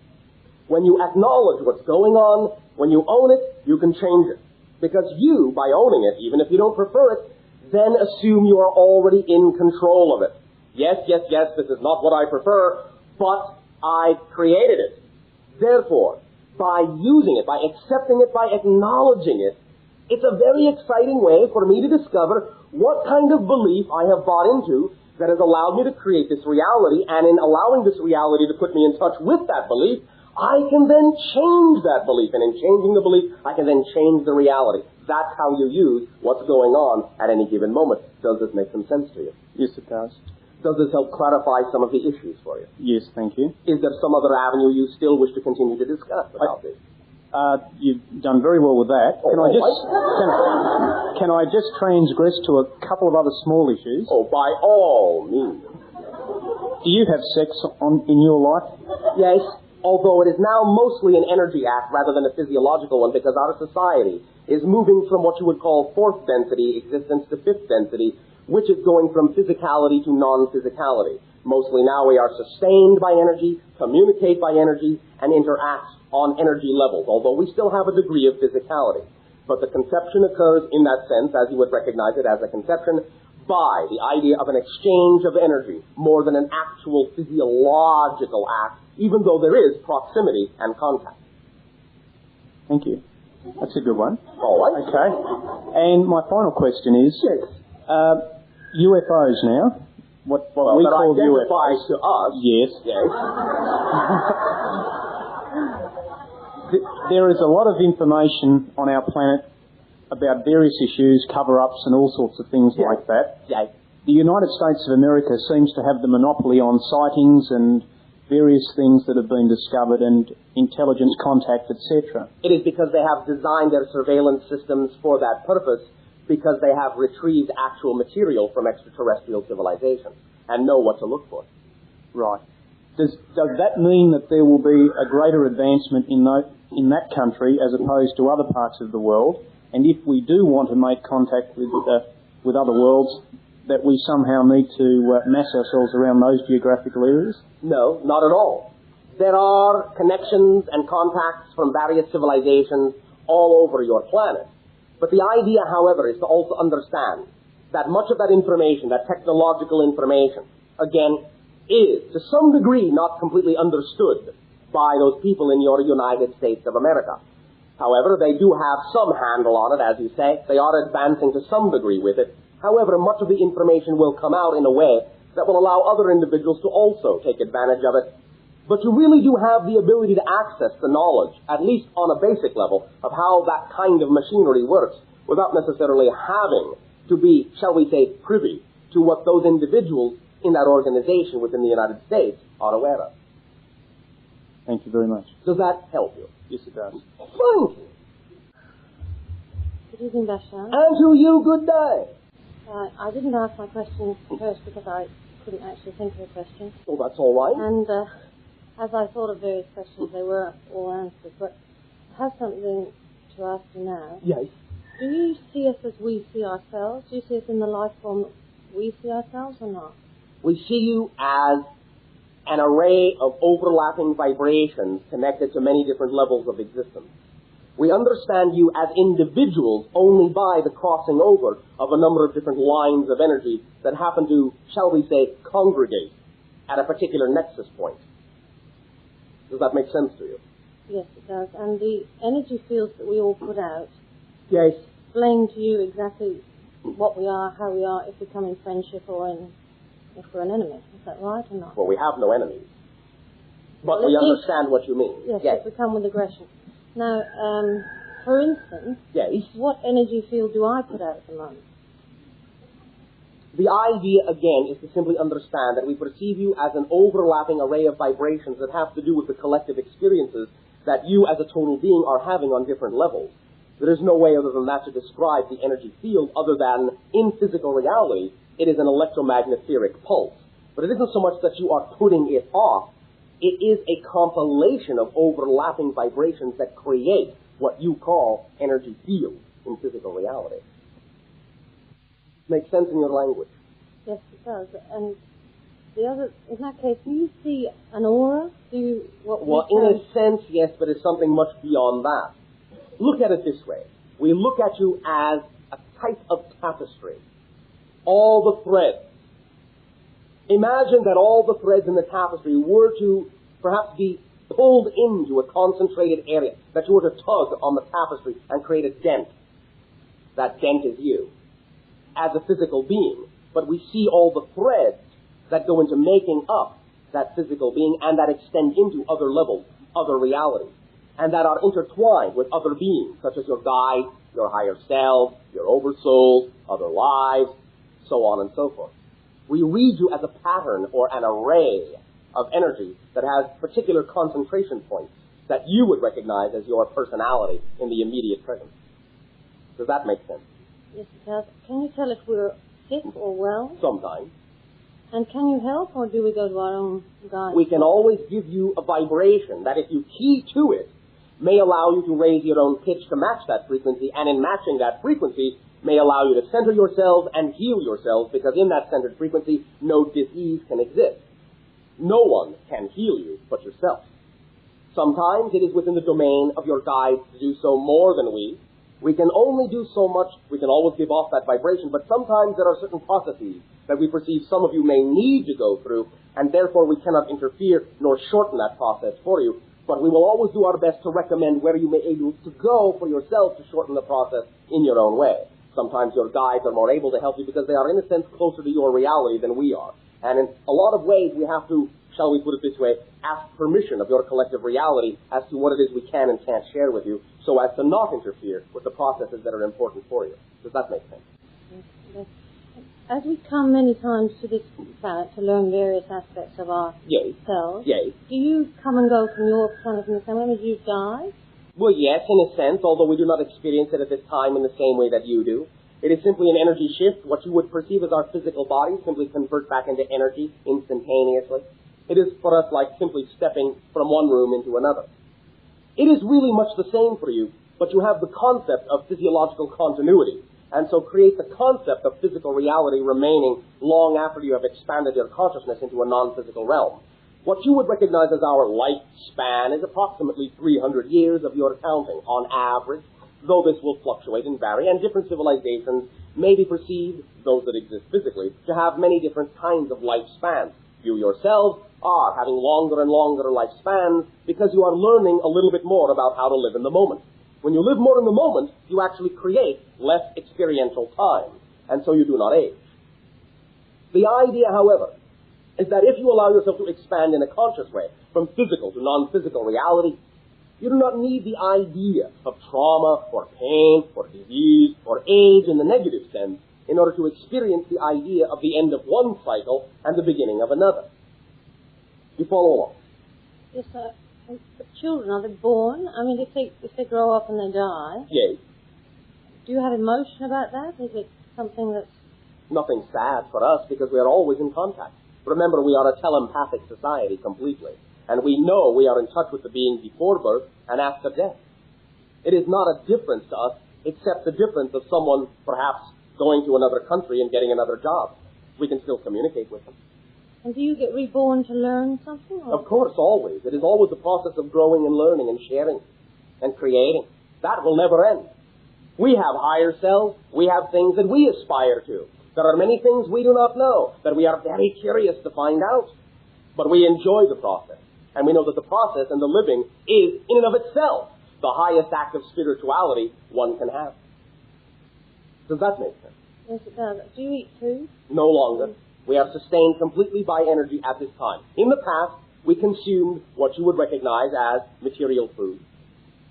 When you acknowledge what's going on, when you own it, you can change it. Because you, by owning it, even if you don't prefer it, then assume you are already in control of it. Yes, this is not what I prefer, but I created it. Therefore, by using it, by accepting it, by acknowledging it, it's a very exciting way for me to discover what kind of belief I have bought into that has allowed me to create this reality, and in allowing this reality to put me in touch with that belief, I can then change that belief, and in changing the belief, I can then change the reality. That's how you use what's going on at any given moment. Does this make some sense to you? Yes, it does. Does this help clarify some of the issues for you? Yes, thank you. Is there some other avenue you still wish to continue to discuss about this? You've done very well with that. Oh, can I just transgress to a couple of other small issues? Oh, by all means. Do you have sex in your life? Yes, although it is now mostly an energy act rather than a physiological one, because our society is moving from what you would call fourth density existence to fifth density, which is going from physicality to non-physicality. Mostly now we are sustained by energy, communicate by energy, and interact on energy levels, although we still have a degree of physicality. But the conception occurs in that sense, as you would recognize it as a conception, by the idea of an exchange of energy, more than an actual physiological act, even though there is proximity and contact. Thank you. That's a good one. All right. Okay. And my final question is, yes. UFOs now, what we call UFOs. To us. Yes. Yes. There is a lot of information on our planet about various issues, cover-ups and all sorts of things like that. Yes. The United States of America seems to have the monopoly on sightings and various things that have been discovered and intelligence contact, etc. It is because they have designed their surveillance systems for that purpose, because they have retrieved actual material from extraterrestrial civilizations and know what to look for. Right. Does that mean that there will be a greater advancement in that country as opposed to other parts of the world? And if we do want to make contact with other worlds, that we somehow need to mass ourselves around those geographical areas? No, not at all. There are connections and contacts from various civilizations all over your planet. But the idea, however, is to also understand that much of that information, that technological information, again, is to some degree not completely understood by those people in your United States of America. However, they do have some handle on it, as you say. They are advancing to some degree with it. However, much of the information will come out in a way that will allow other individuals to also take advantage of it. But you really do have the ability to access the knowledge, at least on a basic level, of how that kind of machinery works, without necessarily having to be, shall we say, privy to what those individuals in that organization within the United States are aware of. Thank you very much. Does that help you? Yes, it does. Thank you. Good evening, Bashar. And to you, good day. I didn't ask my question first because I couldn't actually think of a question. Oh, that's all right. And as I thought of various questions, they were all answered. But I have something to ask you now. Yes. Do you see us as we see ourselves? Do you see us in the life form that we see ourselves or not? We see you as an array of overlapping vibrations connected to many different levels of existence. We understand you as individuals only by the crossing over of a number of different lines of energy that happen to, shall we say, congregate at a particular nexus point. Does that make sense to you? Yes, it does. And the energy fields that we all put out Yes. explain to you exactly what we are, how we are, if we come in friendship or if we're an enemy. Is that right or not? Well, we have no enemies. But Well, we understand what you mean. Yes, if we come with aggression. Now, for instance, Yes. what energy field do I put out at the moment? The idea, again, is to simply understand that we perceive you as an overlapping array of vibrations that have to do with the collective experiences that you as a total being are having on different levels. There is no way other than that to describe the energy field other than, in physical reality, it is an electromagnetic pulse. But it isn't so much that you are putting it off. It is a compilation of overlapping vibrations that create what you call energy fields in physical reality. Makes sense in your language. Yes, it does. And the other, in that case, do you see an aura? Well, in a sense, yes, but it's something much beyond that. Look at it this way. We look at you as a type of tapestry. All the threads. Imagine that all the threads in the tapestry were to perhaps be pulled into a concentrated area, that you were to tug on the tapestry and create a dent. That dent is you, as a physical being. But we see all the threads that go into making up that physical being and that extend into other levels, other realities, and that are intertwined with other beings, such as your guide, your higher self, your oversoul, other lives, so on and so forth. We read you as a pattern or an array of energy that has particular concentration points that you would recognize as your personality in the immediate present. Does that make sense? Yes, it does. Can you tell if we're sick or well? Sometimes. And can you help, or do we go to our own guide? We can always give you a vibration that, if you key to it, may allow you to raise your own pitch to match that frequency, and in matching that frequency, may allow you to center yourselves and heal yourselves, because in that centered frequency, no disease can exist. No one can heal you but yourself. Sometimes it is within the domain of your guides to do so more than we. We can only do so much. We can always give off that vibration, but sometimes there are certain processes that we perceive some of you may need to go through, and therefore we cannot interfere nor shorten that process for you. But we will always do our best to recommend where you may be able to go for yourself to shorten the process in your own way. Sometimes your guides are more able to help you because they are, in a sense, closer to your reality than we are. And in a lot of ways, we have to, shall we put it this way, ask permission of your collective reality as to what it is we can and can't share with you, so as to not interfere with the processes that are important for you. Does that make sense? Yes. As we come many times to this planet to learn various aspects of ourselves, do you come and go from your planet in the same way as you die? Well, yes, in a sense, although we do not experience it at this time in the same way that you do. It is simply an energy shift. What you would perceive as our physical bodies simply convert back into energy instantaneously. It is for us like simply stepping from one room into another. It is really much the same for you, but you have the concept of physiological continuity, and so create the concept of physical reality remaining long after you have expanded your consciousness into a non-physical realm. What you would recognize as our lifespan is approximately 300 years of your counting, on average, though this will fluctuate and vary, and different civilizations may be perceived, those that exist physically, to have many different kinds of lifespans. You yourselves are having longer and longer lifespans because you are learning a little bit more about how to live in the moment. When you live more in the moment, you actually create less experiential time, and so you do not age. The idea, however, is that if you allow yourself to expand in a conscious way, from physical to non-physical reality, you do not need the idea of trauma or pain or disease or age in the negative sense in order to experience the idea of the end of one cycle and the beginning of another. You follow along? Yes, sir. Children, are they born? I mean, if they grow up and they die, Yes. do you have emotion about that? Is it something that's... Nothing sad for us because we are always in contact. Remember, we are a telepathic society completely. And we know we are in touch with the being before birth and after death. It is not a difference to us, except the difference of someone perhaps going to another country and getting another job. We can still communicate with them. And do you get reborn to learn something? Or? Of course, always. It is always the process of growing and learning and sharing and creating. That will never end. We have higher selves. We have things that we aspire to. There are many things we do not know that we are very curious to find out. But we enjoy the process. And we know that the process and the living is, in and of itself, the highest act of spirituality one can have. Does that make sense? Yes, it does. Do you eat food? No longer. We are sustained completely by energy at this time. In the past, we consumed what you would recognize as material food.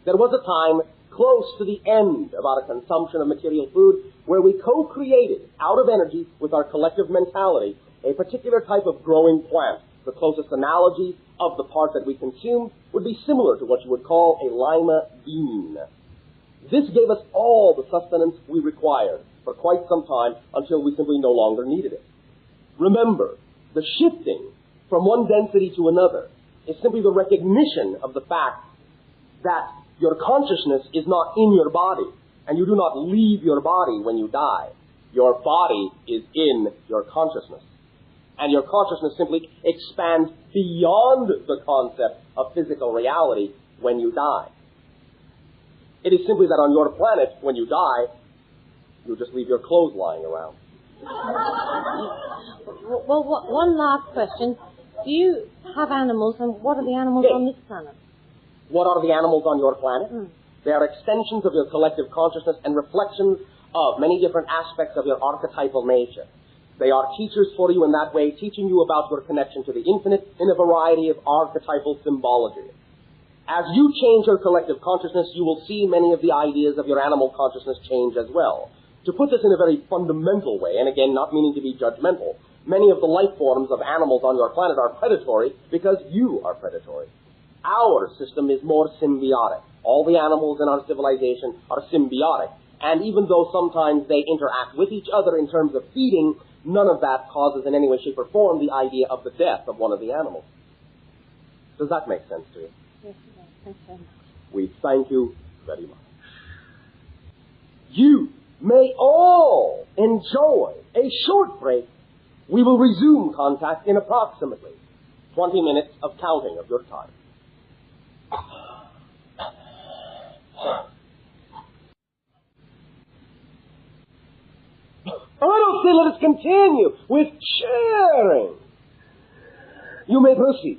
There was a time close to the end of our consumption of material food where we co-created out of energy with our collective mentality a particular type of growing plant. The closest analogy of the part that we consumed would be similar to what you would call a lima bean. This gave us all the sustenance we required for quite some time until we simply no longer needed it. Remember, the shifting from one density to another is simply the recognition of the fact that your consciousness is not in your body, and you do not leave your body when you die. Your body is in your consciousness. And your consciousness simply expands beyond the concept of physical reality when you die. It is simply that on your planet, when you die, you just leave your clothes lying around. Well, one last question. Do you have animals, and what are the animals on this planet? What are the animals on your planet? They are extensions of your collective consciousness and reflections of many different aspects of your archetypal nature. They are teachers for you in that way, teaching you about your connection to the infinite in a variety of archetypal symbology. As you change your collective consciousness, you will see many of the ideas of your animal consciousness change as well. To put this in a very fundamental way, and again, not meaning to be judgmental, many of the life forms of animals on your planet are predatory because you are predatory. Our system is more symbiotic. All the animals in our civilization are symbiotic. And even though sometimes they interact with each other in terms of feeding, none of that causes in any way, shape, or form the idea of the death of one of the animals. Does that make sense to you? Yes, it does. Thanks very much. We thank you very much. You may all enjoy a short break. We will resume contact in approximately 20 minutes of counting of your time. I don't say let us continue with sharing. You may proceed.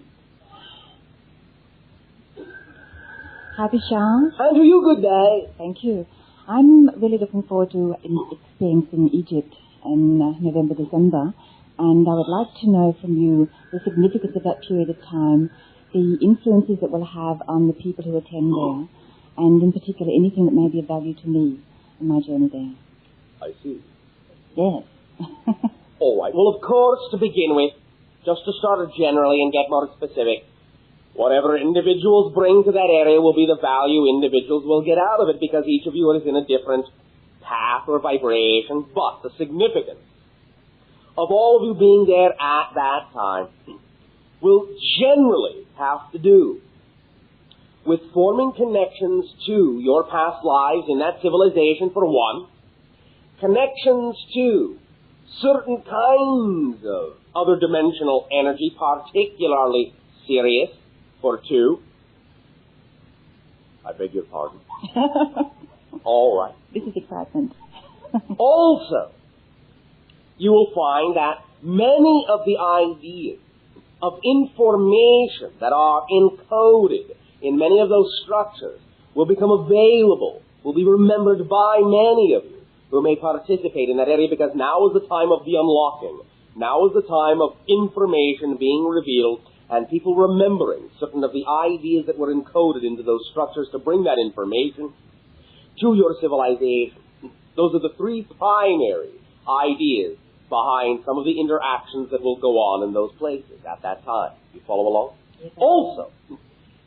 Hi, Bashar. And to you, good day. Thank you. I'm really looking forward to experiencing Egypt in November, December, and I would like to know from you the significance of that period of time, the influences it will have on the people who attend there, and in particular anything that may be of value to me in my journey there. I see. Yes. All right. Well, of course, to begin with, just to start it generally and get more specific, whatever individuals bring to that area will be the value individuals will get out of it because each of you is in a different path or vibration. But the significance of all of you being there at that time will generally have to do with forming connections to your past lives in that civilization, for one, connections to certain kinds of other dimensional energy, particularly Sirius, for two. I beg your pardon. All right. This is excitement. Also, you will find that many of the ideas of information that are encoded in many of those structures will become available, will be remembered by many of you who may participate in that area, because now is the time of the unlocking. Now is the time of information being revealed and people remembering certain of the ideas that were encoded into those structures to bring that information to your civilization. Those are the three primary ideas behind some of the interactions that will go on in those places at that time. You follow along? Yes. Also,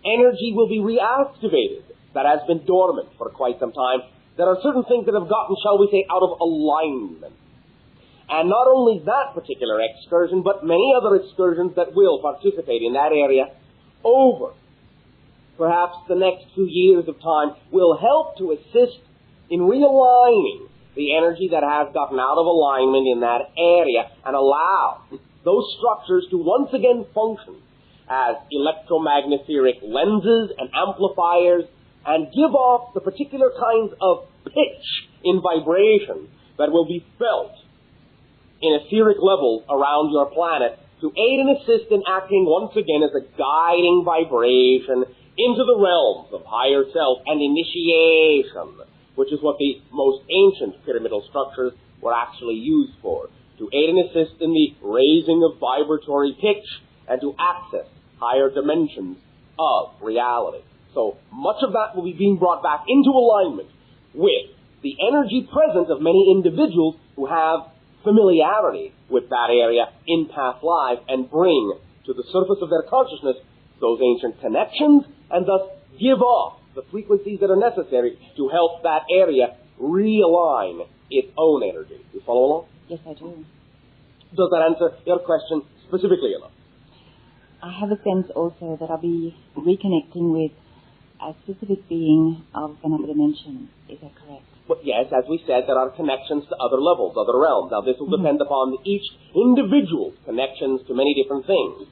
energy will be reactivated that has been dormant for quite some time. There are certain things that have gotten, shall we say, out of alignment. And not only that particular excursion, but many other excursions that will participate in that area over perhaps the next 2 years of time will help to assist in realigning the energy that has gotten out of alignment in that area and allow those structures to once again function as electromagnetic lenses and amplifiers and give off the particular kinds of pitch in vibration that will be felt in etheric levels around your planet to aid and assist in acting once again as a guiding vibration into the realms of higher self and initiation which is what the most ancient pyramidal structures were actually used for, to aid and assist in the raising of vibratory pitch and to access higher dimensions of reality. So much of that will be being brought back into alignment with the energy present of many individuals who have familiarity with that area in past lives and bring to the surface of their consciousness those ancient connections and thus give off the frequencies that are necessary to help that area realign its own energy. You follow along? Yes, I do. Does that answer your question specifically enough? I have a sense also that I'll be reconnecting with a specific being of another dimension. Is that correct? But yes, as we said, there are connections to other levels, other realms. Now, this will depend upon each individual's connections to many different things.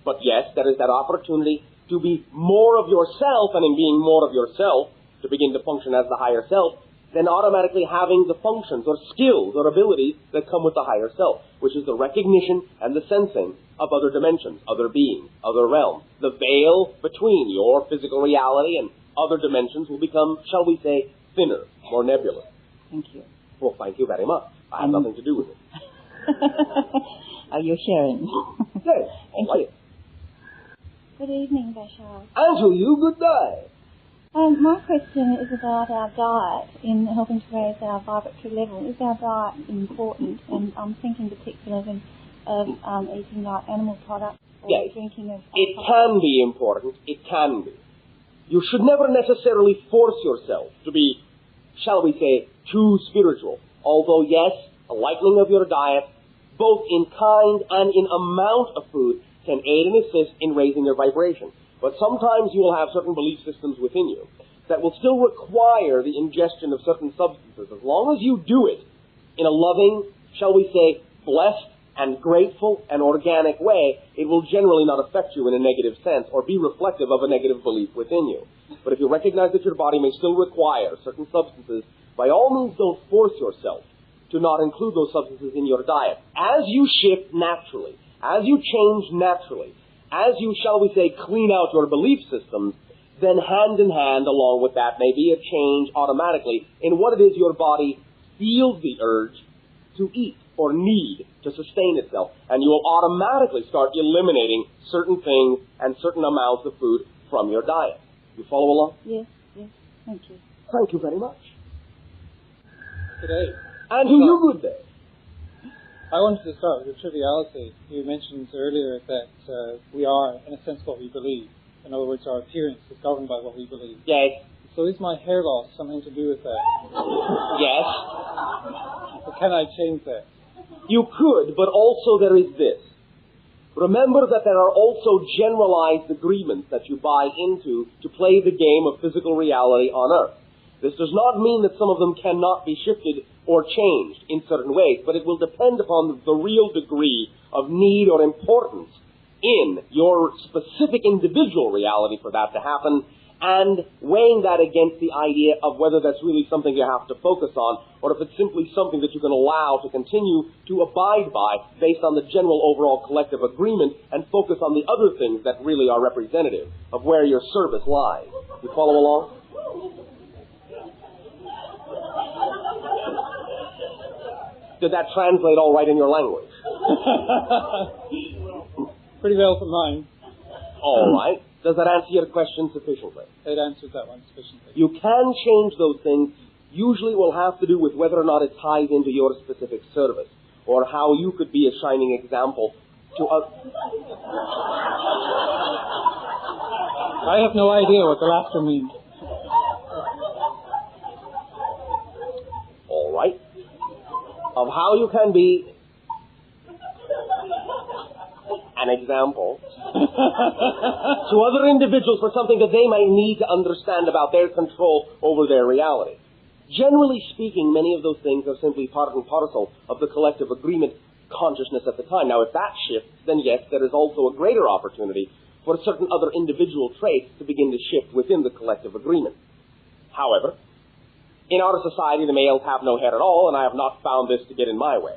But yes, there is that opportunity to be more of yourself, and in being more of yourself, to begin to function as the higher self, then automatically having the functions or skills or abilities that come with the higher self, which is the recognition and the sensing of other dimensions, other beings, other realms. The veil between your physical reality and other dimensions will become, shall we say, thinner, more nebulous. Thank you. Well, thank you very much. I have nothing to do with it. You're sharing. Yes, all right. Good evening, Bashar. And to you, good day. My question is about our diet in helping to raise our vibratory level. Is our diet important? And I'm thinking particularly of eating like animal products or yes. drinking of It can be important. It can be. You should never necessarily force yourself to be, shall we say, too spiritual. Although, yes, a lightening of your diet, both in kind and in amount of food, can aid and assist in raising your vibration. But sometimes you will have certain belief systems within you that will still require the ingestion of certain substances. As long as you do it in a loving, shall we say, blessed and grateful and organic way, it will generally not affect you in a negative sense or be reflective of a negative belief within you. But if you recognize that your body may still require certain substances, by all means don't force yourself to not include those substances in your diet. As you shift naturally, as you change naturally, as you, shall we say, clean out your belief systems, then hand in hand along with that may be a change automatically in what it is your body feels the urge to eat or need to sustain itself. And you will automatically start eliminating certain things and certain amounts of food from your diet. You follow along? Yes, yes. Thank you. Thank you very much. Good day. And to you, good day. I wanted to start with a triviality. You mentioned earlier that we are, in a sense, what we believe. In other words, our appearance is governed by what we believe. Yes. So is my hair loss something to do with that? Yes. So can I change that? You could, but also there is this. Remember that there are also generalized agreements that you buy into to play the game of physical reality on Earth. This does not mean that some of them cannot be shifted or changed in certain ways, but it will depend upon the real degree of need or importance in your specific individual reality for that to happen, and weighing that against the idea of whether that's really something you have to focus on, or if it's simply something that you can allow to continue to abide by based on the general overall collective agreement and focus on the other things that really are representative of where your service lies. You follow along? Did that translate all right in your language? Pretty well for mine. All right. Does that answer your question sufficiently? It answers that one sufficiently. You can change those things. Usually will have to do with whether or not it ties into your specific service, or how you could be a shining example to others. I have no idea what the laughter means. All right. Of how you can be an example to other individuals for something that they might need to understand about their control over their reality. Generally speaking, many of those things are simply part and parcel of the collective agreement consciousness at the time. Now, if that shifts, then yes, there is also a greater opportunity for certain other individual traits to begin to shift within the collective agreement. However, in our society, the males have no hair at all, and I have not found this to get in my way.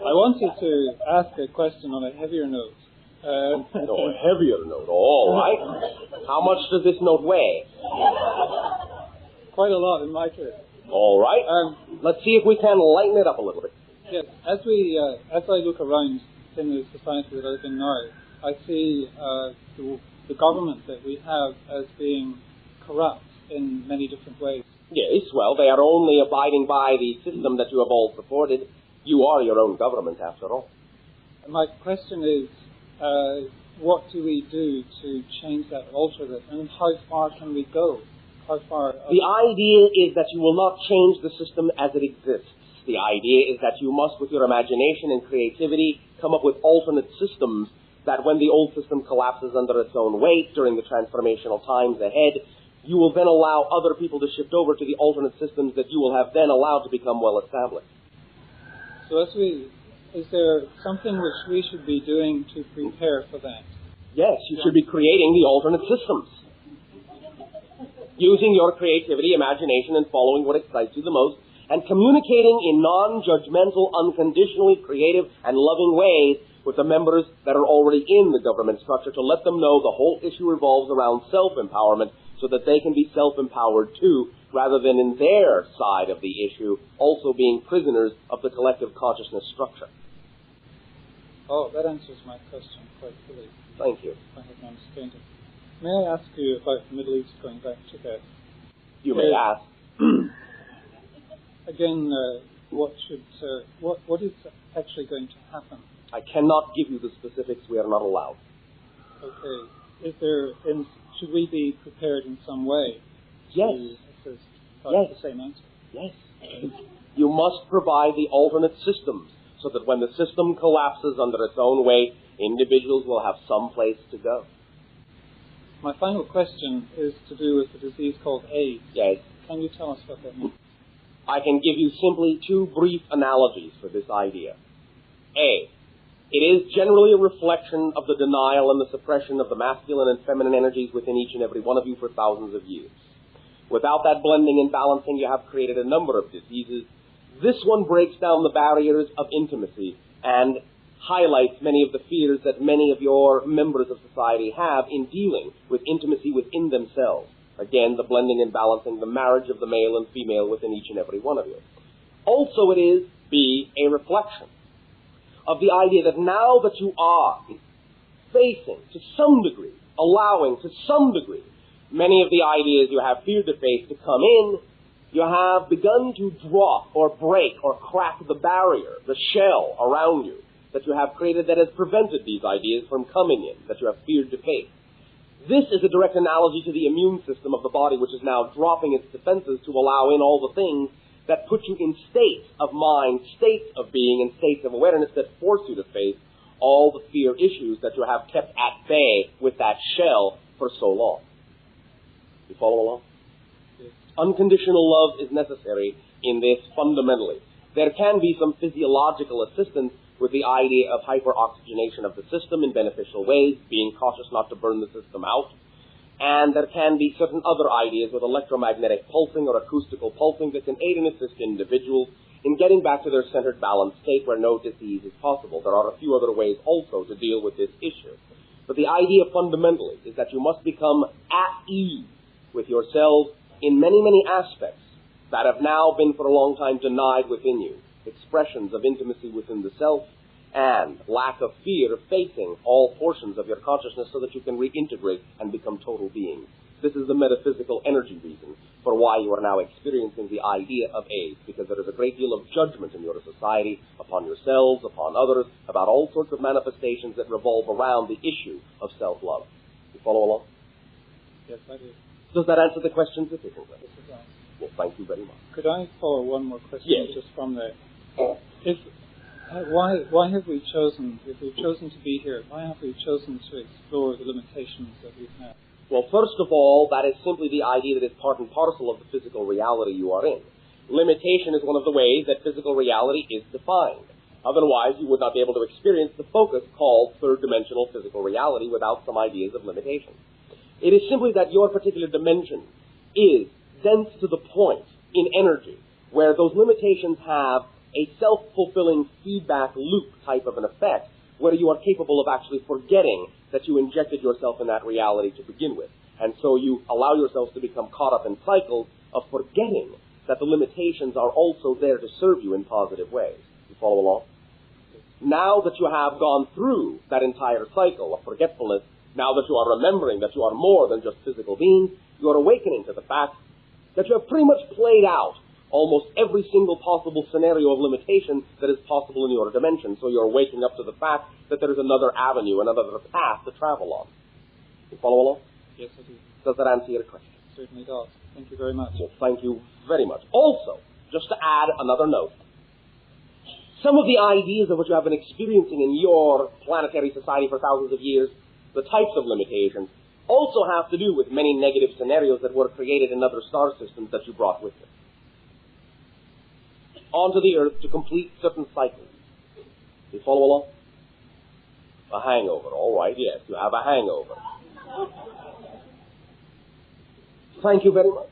I wanted to ask a question on a heavier note. No, a heavier note. All right. How much does this note weigh? Quite a lot in my case. All right. Let's see if we can lighten it up a little bit. Yes, as I look around in the society that I live in now, I see the government that we have as being corrupt in many different ways. Yes, well, they are only abiding by the system that you have all supported. You are your own government, after all. My question is, what do we do to change that, alter that, and how far can we go? How far? The idea is that you will not change the system as it exists. The idea is that you must, with your imagination and creativity, come up with alternate systems that when the old system collapses under its own weight during the transformational times ahead, you will then allow other people to shift over to the alternate systems that you will have then allowed to become well established. So is there something which we should be doing to prepare for that? Yes, you should be creating the alternate systems. Using your creativity, imagination, and following what excites you the most, and communicating in non-judgmental, unconditionally creative, and loving ways with the members that are already in the government structure to let them know the whole issue revolves around self-empowerment so that they can be self-empowered too, rather than in their side of the issue also being prisoners of the collective consciousness structure. Oh, that answers my question quite fully. Thank you. I have understood it. May I ask you about the Middle East going back to that? You may ask. Again, what is actually going to happen? I cannot give you the specifics. We are not allowed. Okay. Should we be prepared in some way? Yes. To assist? Yes. The same answer. Yes. You must provide the alternate systems so that when the system collapses under its own weight, individuals will have some place to go. My final question is to do with the disease called AIDS. Yes. Can you tell us what that means? I can give you simply two brief analogies for this idea. A, it is generally a reflection of the denial and the suppression of the masculine and feminine energies within each and every one of you for thousands of years. Without that blending and balancing, you have created a number of diseases. This one breaks down the barriers of intimacy and highlights many of the fears that many of your members of society have in dealing with intimacy within themselves. Again, the blending and balancing, the marriage of the male and female within each and every one of you. Also, it is, B, a reflection of the idea that now that you are facing, to some degree, allowing to some degree, many of the ideas you have feared to face to come in, you have begun to drop or break or crack the barrier, the shell around you that you have created that has prevented these ideas from coming in, that you have feared to face. This is a direct analogy to the immune system of the body, which is now dropping its defenses to allow in all the things that put you in states of mind, states of being, and states of awareness that force you to face all the fear issues that you have kept at bay with that shell for so long. You follow along? Yes. Unconditional love is necessary in this fundamentally. There can be some physiological assistance with the idea of hyperoxygenation of the system in beneficial ways, being cautious not to burn the system out. And there can be certain other ideas with electromagnetic pulsing or acoustical pulsing that can aid and assist individuals in getting back to their centered balanced state where no disease is possible. There are a few other ways also to deal with this issue. But the idea fundamentally is that you must become at ease with yourselves in many, many aspects that have now been for a long time denied within you. Expressions of intimacy within the self, and lack of fear of facing all portions of your consciousness so that you can reintegrate and become total beings. This is the metaphysical energy reason for why you are now experiencing the idea of AIDS, because there is a great deal of judgment in your society upon yourselves, upon others, about all sorts of manifestations that revolve around the issue of self-love. You follow along? Yes, I do. Does that answer the question sufficiently? Yes, it does. Well, thank you very much. Could I follow one more question just from there? Why have we chosen, if we've chosen to be here, why have we chosen to explore the limitations that we have? Well, first of all, that is simply the idea that it's part and parcel of the physical reality you are in. Limitation is one of the ways that physical reality is defined. Otherwise, you would not be able to experience the focus called third-dimensional physical reality without some ideas of limitation. It is simply that your particular dimension is dense to the point in energy where those limitations have a self-fulfilling feedback loop type of an effect where you are capable of actually forgetting that you injected yourself in that reality to begin with. And so you allow yourselves to become caught up in cycles of forgetting that the limitations are also there to serve you in positive ways. You follow along? Now that you have gone through that entire cycle of forgetfulness, now that you are remembering that you are more than just physical beings, you are awakening to the fact that you have pretty much played out almost every single possible scenario of limitation that is possible in your dimension. So you're waking up to the fact that there is another avenue, another path to travel on. You follow along? Yes, I do. Does that answer your question? Certainly does. Thank you very much. Well, thank you very much. Also, just to add another note, some of the ideas of what you have been experiencing in your planetary society for thousands of years, the types of limitations, also have to do with many negative scenarios that were created in other star systems that you brought with you onto the Earth to complete certain cycles. You follow along? A hangover. All right, yes, you have a hangover. Thank you very much.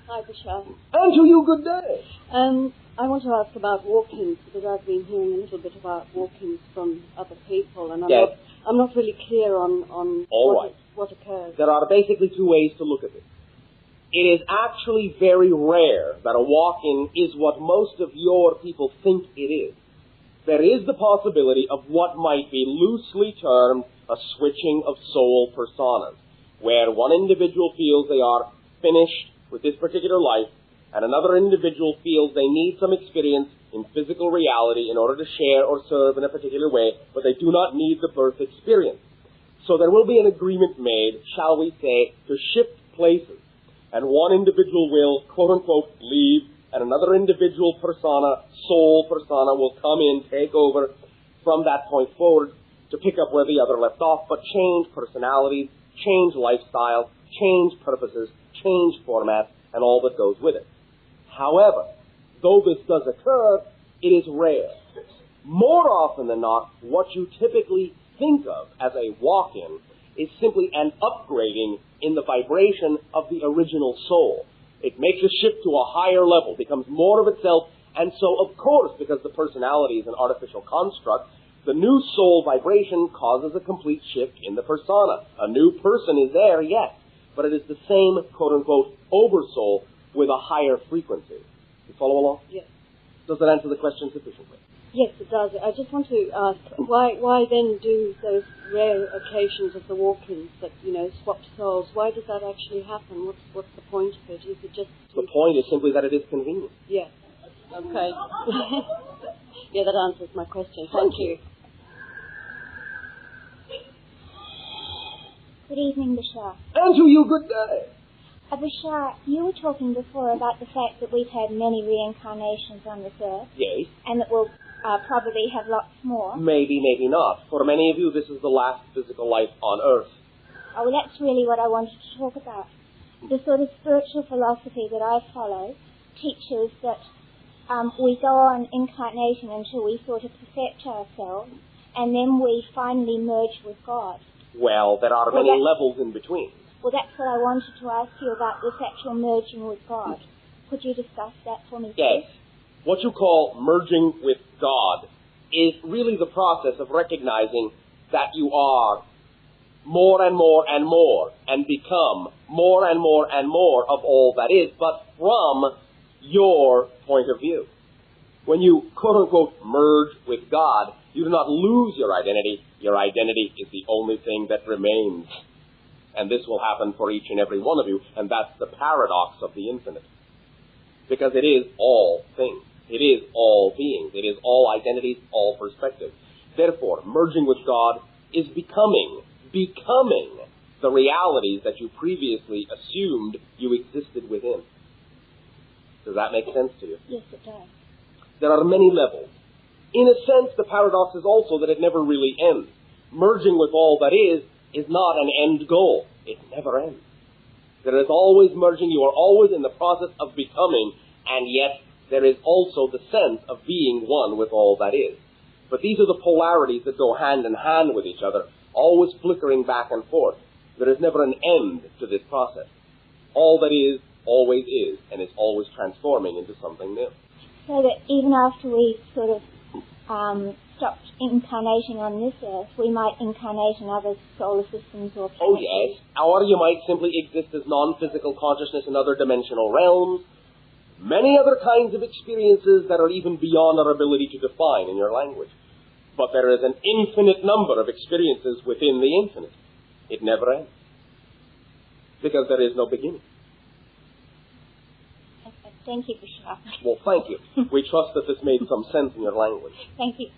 Hi, Bashar. And to you, good day. I want to ask about walk-ins, because I've been hearing a little bit about walk-ins from other people, and I'm not really clear on what occurs. There are basically two ways to look at this. It is actually very rare that a walk-in is what most of your people think it is. There is the possibility of what might be loosely termed a switching of soul personas, where one individual feels they are finished with this particular life, and another individual feels they need some experience in physical reality in order to share or serve in a particular way, but they do not need the birth experience. So there will be an agreement made, shall we say, to shift places. And one individual will, quote-unquote, leave, and another individual persona, soul persona, will come in, take over from that point forward to pick up where the other left off, but change personalities, change lifestyles, change purposes, change formats, and all that goes with it. However, though this does occur, it is rare. More often than not, what you typically think of as a walk-in is simply an upgrading in the vibration of the original soul. It makes a shift to a higher level, becomes more of itself, and so, of course, because the personality is an artificial construct, the new soul vibration causes a complete shift in the persona. A new person is there, yes, but it is the same, quote-unquote, oversoul with a higher frequency. You follow along? Yes. Does that answer the question sufficiently? Yes, it does. I just want to ask, why then do those rare occasions of the walk-ins that, swap souls, why does that actually happen? What's the point of it? Is it just... The point is simply that it is convenient. Yes. Okay. Yeah, that answers my question. Thank you. Good evening, Bashar. And to you, good day. Bashar, you were talking before about the fact that we've had many reincarnations on this earth. Yes. And that we'll probably have lots more. Maybe, maybe not. For many of you, this is the last physical life on Earth. Oh, well, that's really what I wanted to talk about. The sort of spiritual philosophy that I follow teaches that we go on incarnation until we sort of perfect ourselves, and then we finally merge with God. Well, there are many levels in between. Well, that's what I wanted to ask you about, this actual merging with God. Could you discuss that for me, please? Yes. What you call merging with God is really the process of recognizing that you are more and more and more and become more and more and more of all that is, but from your point of view. When you, quote-unquote, merge with God, you do not lose your identity. Your identity is the only thing that remains. And this will happen for each and every one of you, and that's the paradox of the infinite. Because it is all things. It is all beings. It is all identities, all perspectives. Therefore, merging with God is becoming the realities that you previously assumed you existed within. Does that make sense to you? Yes, it does. There are many levels. In a sense, the paradox is also that it never really ends. Merging with all that is not an end goal. It never ends. There is always merging. You are always in the process of becoming, and yet there is also the sense of being one with all that is. But these are the polarities that go hand in hand with each other, always flickering back and forth. There is never an end to this process. All that is, always is, and is always transforming into something new. So that even after we sort of stopped incarnating on this earth, we might incarnate in other solar systems or planets. Oh, yes. Or you might simply exist as non-physical consciousness in other dimensional realms. Many other kinds of experiences that are even beyond our ability to define in your language. But there is an infinite number of experiences within the infinite. It never ends. Because there is no beginning. Thank you, Bashar. Well, thank you. We trust that this made some sense in your language. Thank you.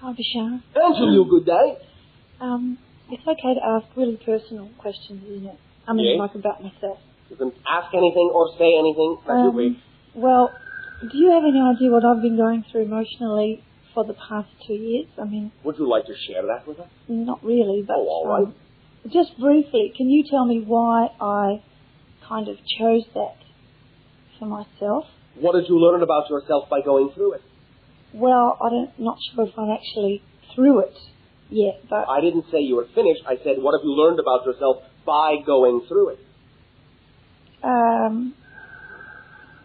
Hi, Bashar. Angel, good day. It's okay to ask really personal questions, isn't it? I mean, Yes. like about myself. You can ask anything or say anything that you wish. Well, do you have any idea what I've been going through emotionally for the past 2 years? I mean, Would you like to share that with us? not really, but Oh, all right. Just briefly, can you tell me why I kind of chose that for myself? What did you learn about yourself by going through it? Well, not sure if I'm actually through it yet, but I didn't say you were finished. I said, what have you learned about yourself by going through it?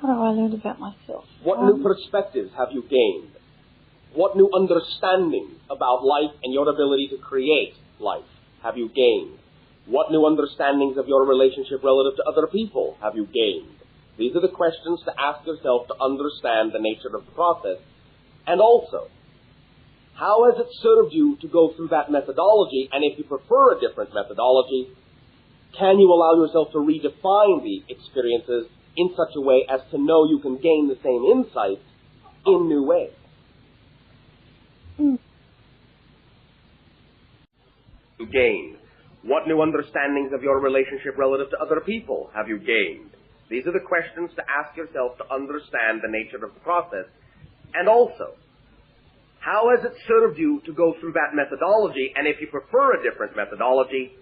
what have I learned about myself? What new perspectives have you gained? What new understanding about life and your ability to create life have you gained? What new understandings of your relationship relative to other people have you gained? These are the questions to ask yourself to understand the nature of the process. And also, how has it served you to go through that methodology? And if you prefer a different methodology, can you allow yourself to redefine the experiences in such a way as to know you can gain the same insights in new ways? You gained? What new understandings of your relationship relative to other people have you gained? These are the questions to ask yourself to understand the nature of the process. And also, how has it served you to go through that methodology? And if you prefer a different methodology,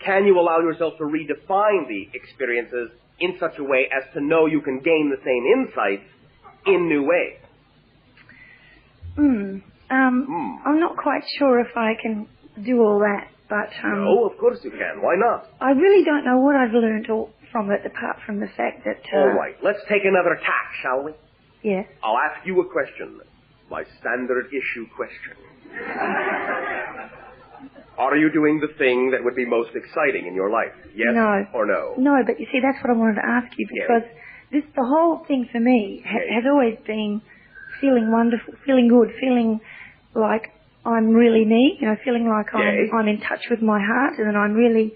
can you allow yourself to redefine the experiences in such a way as to know you can gain the same insights in new ways? I'm not quite sure if I can do all that, but No, of course you can. Why not? I really don't know what I've learned from it, apart from the fact that... All right, let's take another tack, shall we? Yes. I'll ask you a question. My standard issue question. Are you doing the thing that would be most exciting in your life? Yes No. or no? No, but you see, that's what I wanted to ask you, because the whole thing for me has always been feeling wonderful, feeling good, feeling like I'm really me, feeling like I'm in touch with my heart and that I'm really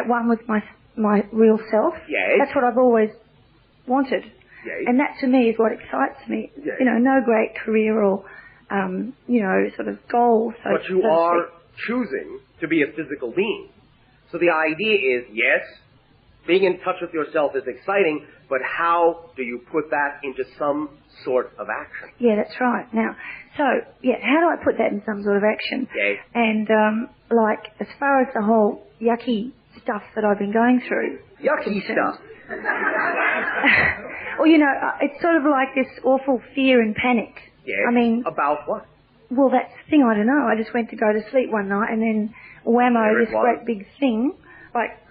at one with my real self. That's what I've always wanted. And that to me is what excites me. No great career or, sort of goal. But you are choosing to be a physical being. So the idea is, yes, being in touch with yourself is exciting, but how do you put that into some sort of action? Yeah, that's right. Now, how do I put that in some sort of action? And, as far as the whole yucky stuff that I've been going through. Yucky stuff? Well, it's sort of like this awful fear and panic. I mean... About what? Well, that's the thing, I don't know. I just went to go to sleep one night and then whammo, this great big thing,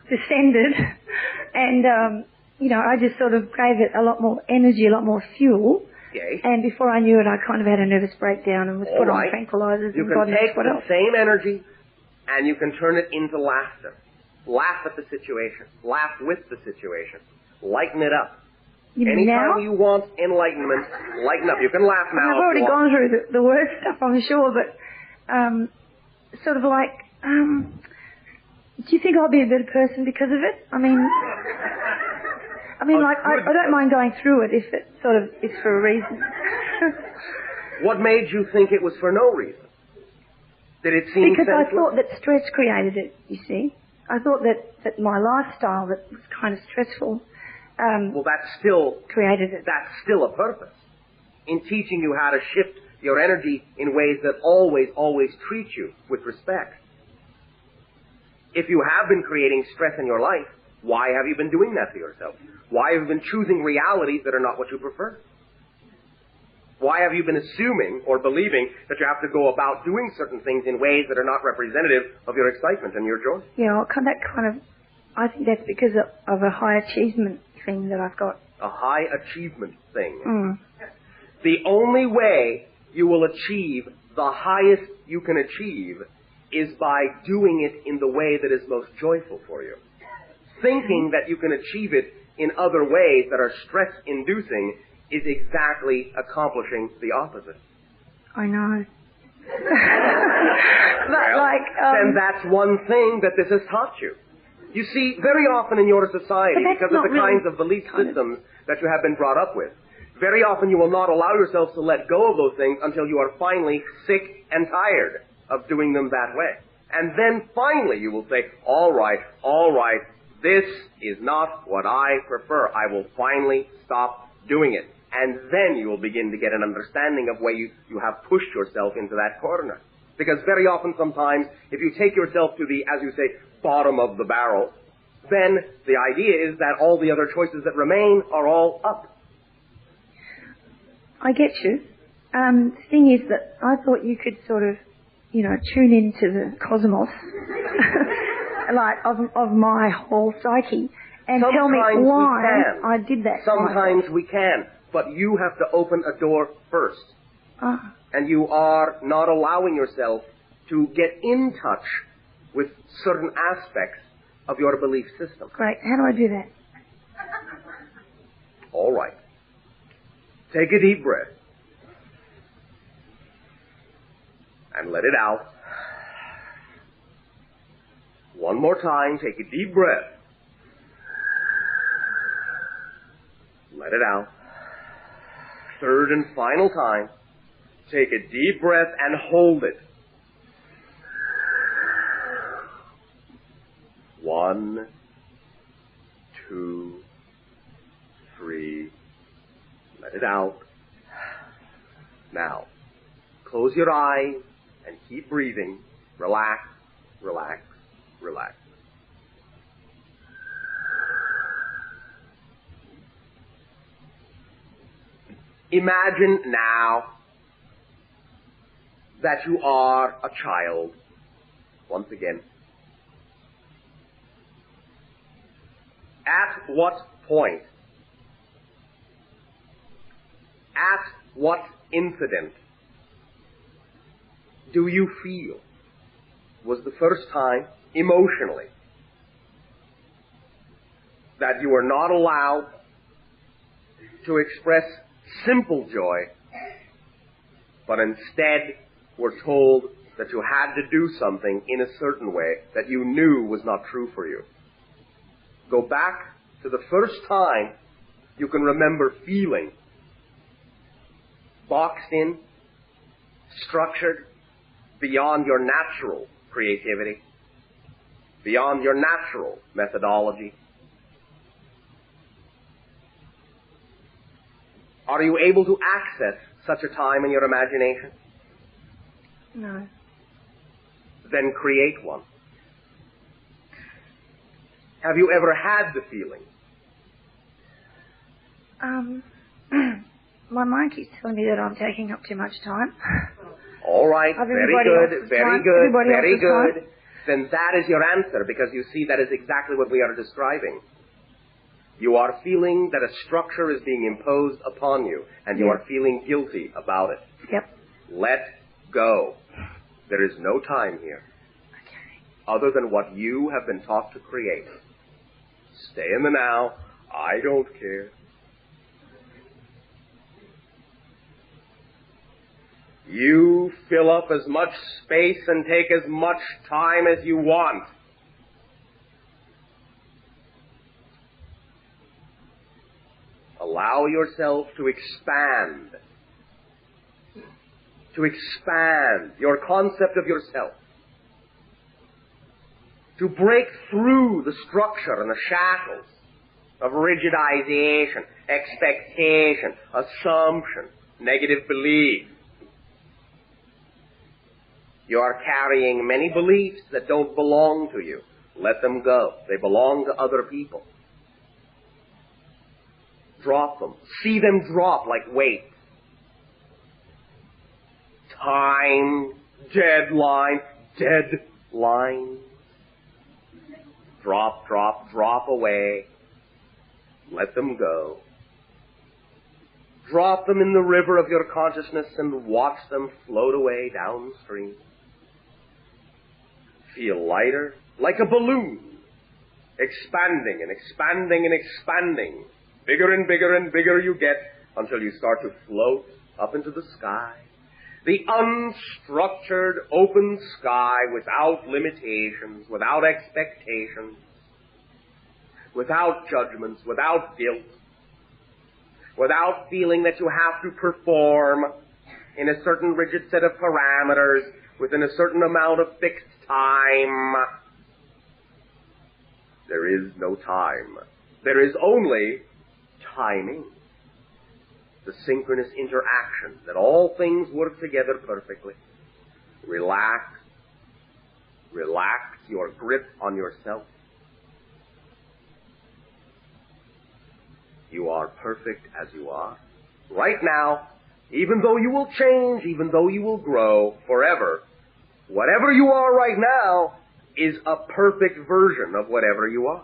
descended. And, I just sort of gave it a lot more energy, a lot more fuel. And before I knew it, I kind of had a nervous breakdown and was put on tranquilizers. You can take the same energy and you can turn it into laughter. Laugh at the situation. Laugh with the situation. Lighten it up. Anytime you want enlightenment, lighten up. You can laugh now. I've already gone through the worst stuff, I'm sure, but do you think I'll be a better person because of it? I don't mind going through it if it sort of is for a reason. What made you think it was for no reason? Did it seem Because senseless? I thought that stress created it, you see. I thought that my lifestyle that was kind of stressful that's still created it. That's still a purpose in teaching you how to shift your energy in ways that always treat you with respect. If you have been creating stress in your life, why have you been doing that to yourself? Why have you been choosing realities that are not what you prefer? Why have you been assuming or believing that you have to go about doing certain things in ways that are not representative of your excitement and your joy? Yeah, I think that's because of a high achievement thing that I've got. a high achievement thing. The only way you will achieve the highest you can achieve is by doing it in the way that is most joyful for you. Thinking that you can achieve it in other ways that are stress-inducing is exactly accomplishing the opposite. I know. Then that's one thing that this has taught you. You see, very often in your society, because of the kinds of belief systems that you have been brought up with, very often you will not allow yourself to let go of those things until you are finally sick and tired of doing them that way. And then finally you will say, all right, this is not what I prefer. I will finally stop doing it. And then you will begin to get an understanding of where you have pushed yourself into that corner. Because very often sometimes, if you take yourself to the, as you say, bottom of the barrel, then the idea is that all the other choices that remain are all up. I get you. The thing is that I thought you could sort of, tune into the cosmos, of my whole psyche, and Sometimes tell me why we can. I did that. Sometimes we can, but you have to open a door first. And you are not allowing yourself to get in touch with certain aspects of your belief system. Great. How do I do that? All right. Take a deep breath. And let it out. One more time, take a deep breath. Let it out. Third and final time, take a deep breath and hold it. 1, 2, 3. Let it out. Now, close your eyes and keep breathing. Relax, relax, relax. Imagine now that you are a child. Once again. At what point? At what incident do you feel was the first time, emotionally, that you were not allowed to express simple joy, but instead were told that you had to do something in a certain way that you knew was not true for you? Go back to the first time you can remember feeling boxed in, structured, beyond your natural creativity, beyond your natural methodology. Are you able to access such a time in your imagination? No. Then create one. Have you ever had the feeling? My mind keeps telling me that I'm taking up too much time. All right, very good, very good, very good. Time. Then that is your answer, because you see that is exactly what we are describing. You are feeling that a structure is being imposed upon you, and you are feeling guilty about it. Yep. Let go. There is no time here. Other than what you have been taught to create. Stay in the now. I don't care. You fill up as much space and take as much time as you want. Allow yourself to expand. To expand your concept of yourself. To break through the structure and the shackles of rigidization, expectation, assumption, negative belief. You are carrying many beliefs that don't belong to you. Let them go. They belong to other people. Drop them. See them drop like weights. Time, deadline. Drop away. Let them go. Drop them in the river of your consciousness and watch them float away downstream. Feel lighter, like a balloon, expanding and expanding and expanding. Bigger and bigger and bigger you get until you start to float up into the sky. The unstructured, open sky without limitations, without expectations, without judgments, without guilt, without feeling that you have to perform in a certain rigid set of parameters within a certain amount of fixed time. There is no time. There is only timing. The synchronous interaction that all things work together perfectly. Relax. Relax your grip on yourself. You are perfect as you are. Right now, even though you will change, even though you will grow forever, whatever you are right now is a perfect version of whatever you are.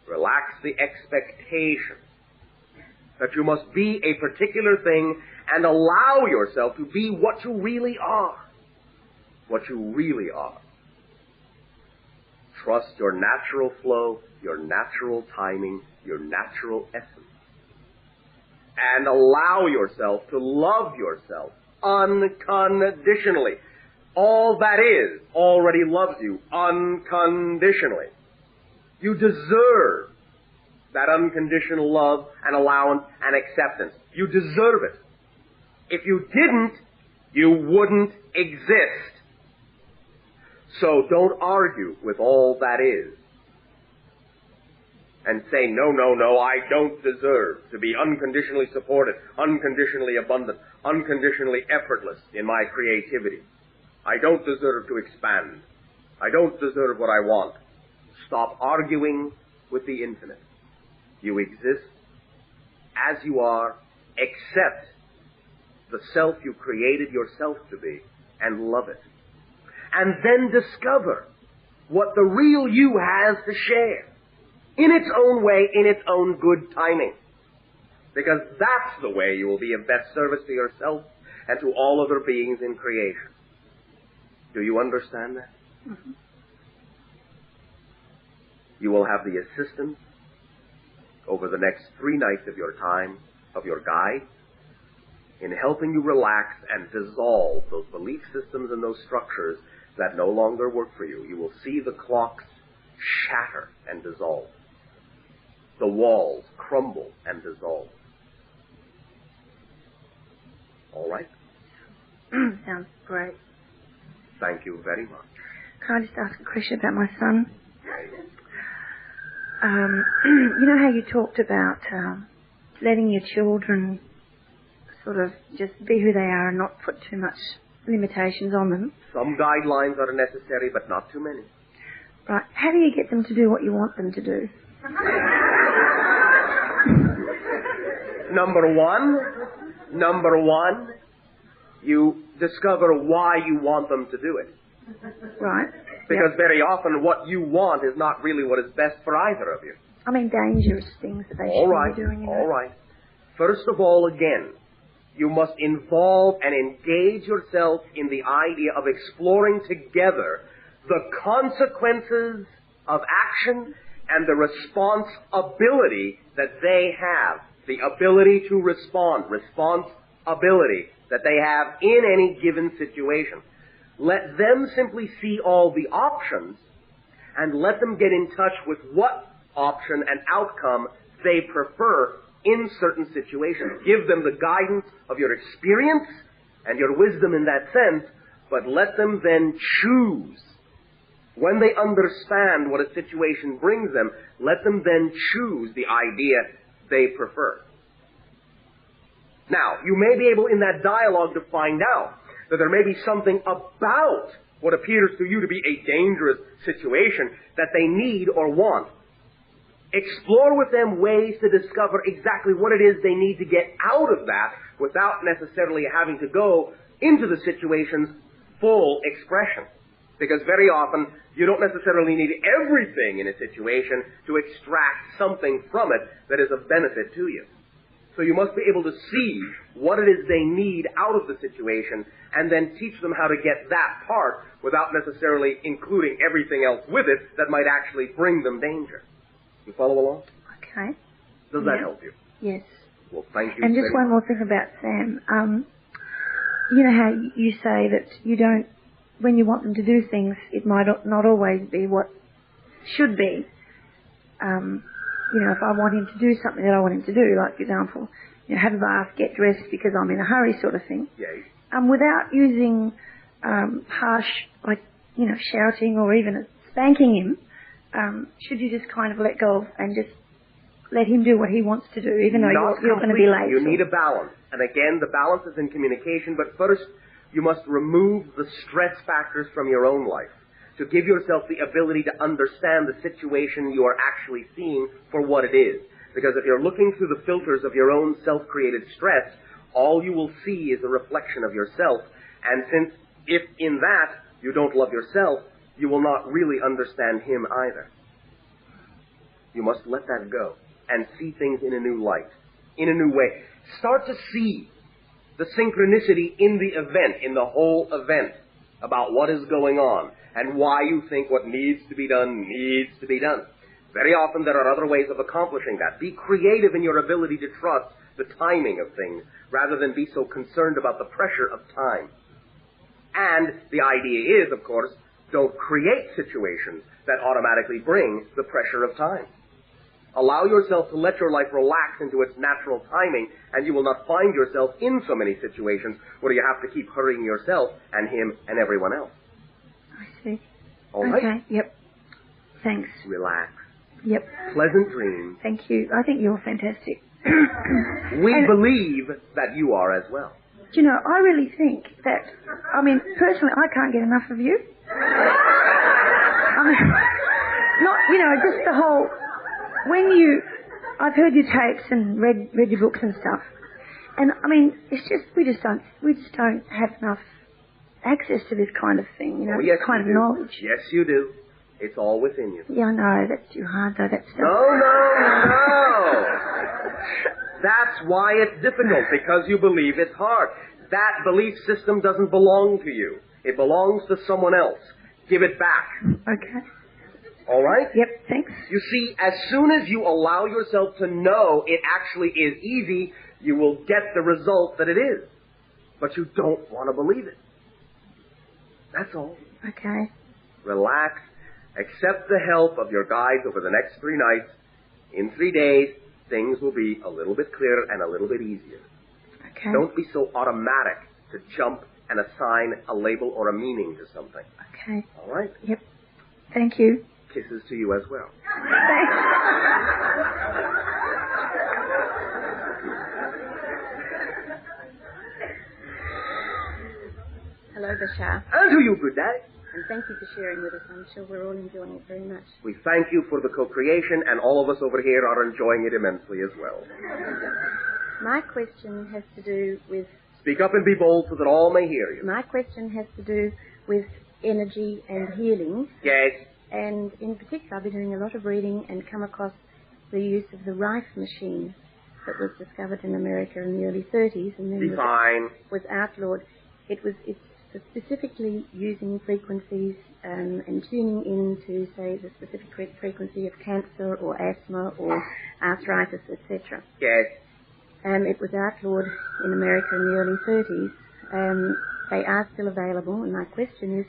Relax the expectation that you must be a particular thing and allow yourself to be what you really are. What you really are. Trust your natural flow, your natural timing, your natural essence. And allow yourself to love yourself unconditionally. All that is already loves you unconditionally. You deserve that unconditional love and allowance and acceptance. You deserve it. If you didn't, you wouldn't exist. So don't argue with all that is. And say, no, I don't deserve to be unconditionally supported, unconditionally abundant, unconditionally effortless in my creativity. I don't deserve to expand. I don't deserve what I want. Stop arguing with the infinite. You exist as you are, accept the self you created yourself to be, and love it. And then discover what the real you has to share, in its own way, in its own good timing. Because that's the way you will be of best service to yourself and to all other beings in creation. Do you understand that? Mm-hmm. You will have the assistance over the next 3 nights of your time, of your guide, in helping you relax and dissolve those belief systems and those structures that no longer work for you. You will see the clocks shatter and dissolve. The walls crumble and dissolve. All right? Sounds great. Thank you very much. Can I just ask a question about my son? You know how you talked about letting your children sort of just be who they are and not put too much limitations on them? Some guidelines are necessary, but not too many. Right. How do you get them to do what you want them to do? Number one, you discover why you want them to do it. Right. Because very often what you want is not really what is best for either of you. I mean dangerous things that they should be doing. All right. First of all, again, you must involve and engage yourself in the idea of exploring together the consequences of action and the responsibility that they have, the ability to respond, responsibility that they have in any given situation. Let them simply see all the options and let them get in touch with what option and outcome they prefer in certain situations. Give them the guidance of your experience and your wisdom in that sense, but let them then choose. When they understand what a situation brings them, let them then choose the idea they prefer. Now, you may be able in that dialogue to find out that there may be something about what appears to you to be a dangerous situation that they need or want. Explore with them ways to discover exactly what it is they need to get out of that without necessarily having to go into the situation's full expression. Because very often, you don't necessarily need everything in a situation to extract something from it that is of benefit to you. So you must be able to see what it is they need out of the situation and then teach them how to get that part without necessarily including everything else with it that might actually bring them danger. You follow along? Okay. Does that help you? Yes. Well, thank you. And just one more thing about Sam. You know how you say that you don't, when you want them to do things, it might not always be what should be. You know, if I want him to do something that I want him to do, like, for example, you know, have a bath, get dressed because I'm in a hurry sort of thing. Yes. Without using harsh, like, you know, shouting or even spanking him, should you just kind of let go and just let him do what he wants to do, even though you're going to be late? You need a balance. And again, the balance is in communication, but first you must remove the stress factors from your own life to give yourself the ability to understand the situation you are actually seeing for what it is. Because if you're looking through the filters of your own self-created stress, all you will see is a reflection of yourself. And since if in that you don't love yourself, you will not really understand him either. You must let that go and see things in a new light, in a new way. Start to see the synchronicity in the event, in the whole event, about what is going on and why you think what needs to be done needs to be done. Very often there are other ways of accomplishing that. Be creative in your ability to trust the timing of things rather than be so concerned about the pressure of time. And the idea is, of course, don't create situations that automatically bring the pressure of time. Allow yourself to let your life relax into its natural timing, and you will not find yourself in so many situations where you have to keep hurrying yourself and him and everyone else. I see. All right? Okay, yep. Thanks. Relax. Yep. Pleasant dreams. Thank you. I think you're fantastic. We believe that you are as well. Do you know, I really think that, I mean, personally, I can't get enough of you. I mean, not, you know, just the whole, I've heard your tapes and read your books and stuff. And, I mean, it's just, we just don't have enough access to this kind of thing, you know, yes, kind of knowledge. Yes, you do. It's all within you. Yeah, I know, that's too hard though, that stuff. No. That's why it's difficult, because you believe it's hard. That belief system doesn't belong to you. It belongs to someone else. Give it back. Okay. All right? Yep, thanks. You see, as soon as you allow yourself to know it actually is easy, you will get the result that it is. But you don't want to believe it. That's all. Okay. Relax. Accept the help of your guides over the next 3 nights. In 3 days, things will be a little bit clearer and a little bit easier. Okay. Don't be so automatic to jump and assign a label or a meaning to something. Okay. All right? Yep. Thank you. Kisses to you as well. Thanks. Hello, Bashar. And to you, good day. And thank you for sharing with us. I'm sure we're all enjoying it very much. We thank you for the co-creation, and all of us over here are enjoying it immensely as well. My question has to do with... Speak up and be bold so that all may hear you. My question has to do with energy and healing. Yes. And in particular, I've been doing a lot of reading and come across the use of the Rife machine that was discovered in America in the early 30s and then was outlawed. It's specifically using frequencies and tuning into, say, the specific frequency of cancer or asthma or arthritis, etc. Yes. It was outlawed in America in the early 30s. They are still available, and my question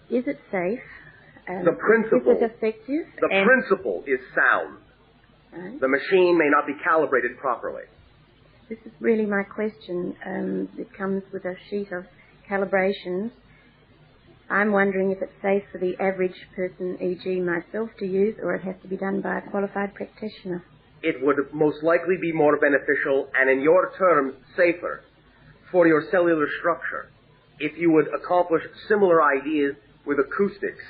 is it safe? The principle. Is it effective? The principle is sound. Right. The machine may not be calibrated properly. This is really my question. It comes with a sheet of calibrations. I'm wondering if it's safe for the average person, e.g. myself, to use, or it has to be done by a qualified practitioner. It would most likely be more beneficial and, in your terms, safer for your cellular structure if you would accomplish similar ideas with acoustics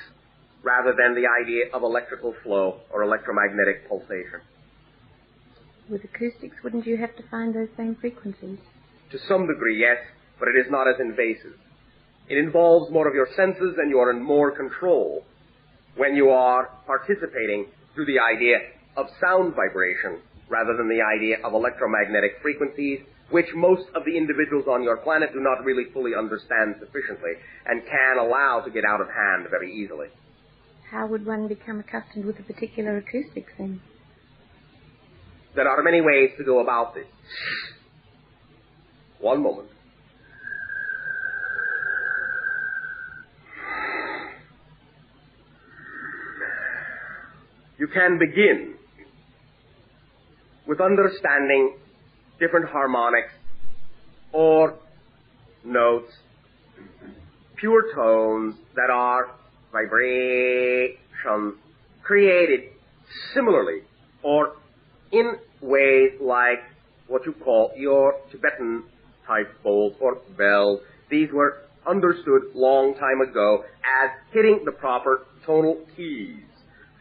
rather than the idea of electrical flow or electromagnetic pulsation. With acoustics, wouldn't you have to find those same frequencies? To some degree, yes, but it is not as invasive. It involves more of your senses and you are in more control when you are participating through the idea of sound vibration rather than the idea of electromagnetic frequencies, which most of the individuals on your planet do not really fully understand sufficiently and can allow to get out of hand very easily. How would one become accustomed with a particular acoustics then? There are many ways to go about this. One moment. You can begin with understanding different harmonics or notes, pure tones that are vibrations created similarly or in ways like what you call your Tibetan type bowls or bells. These were understood long time ago as hitting the proper tonal keys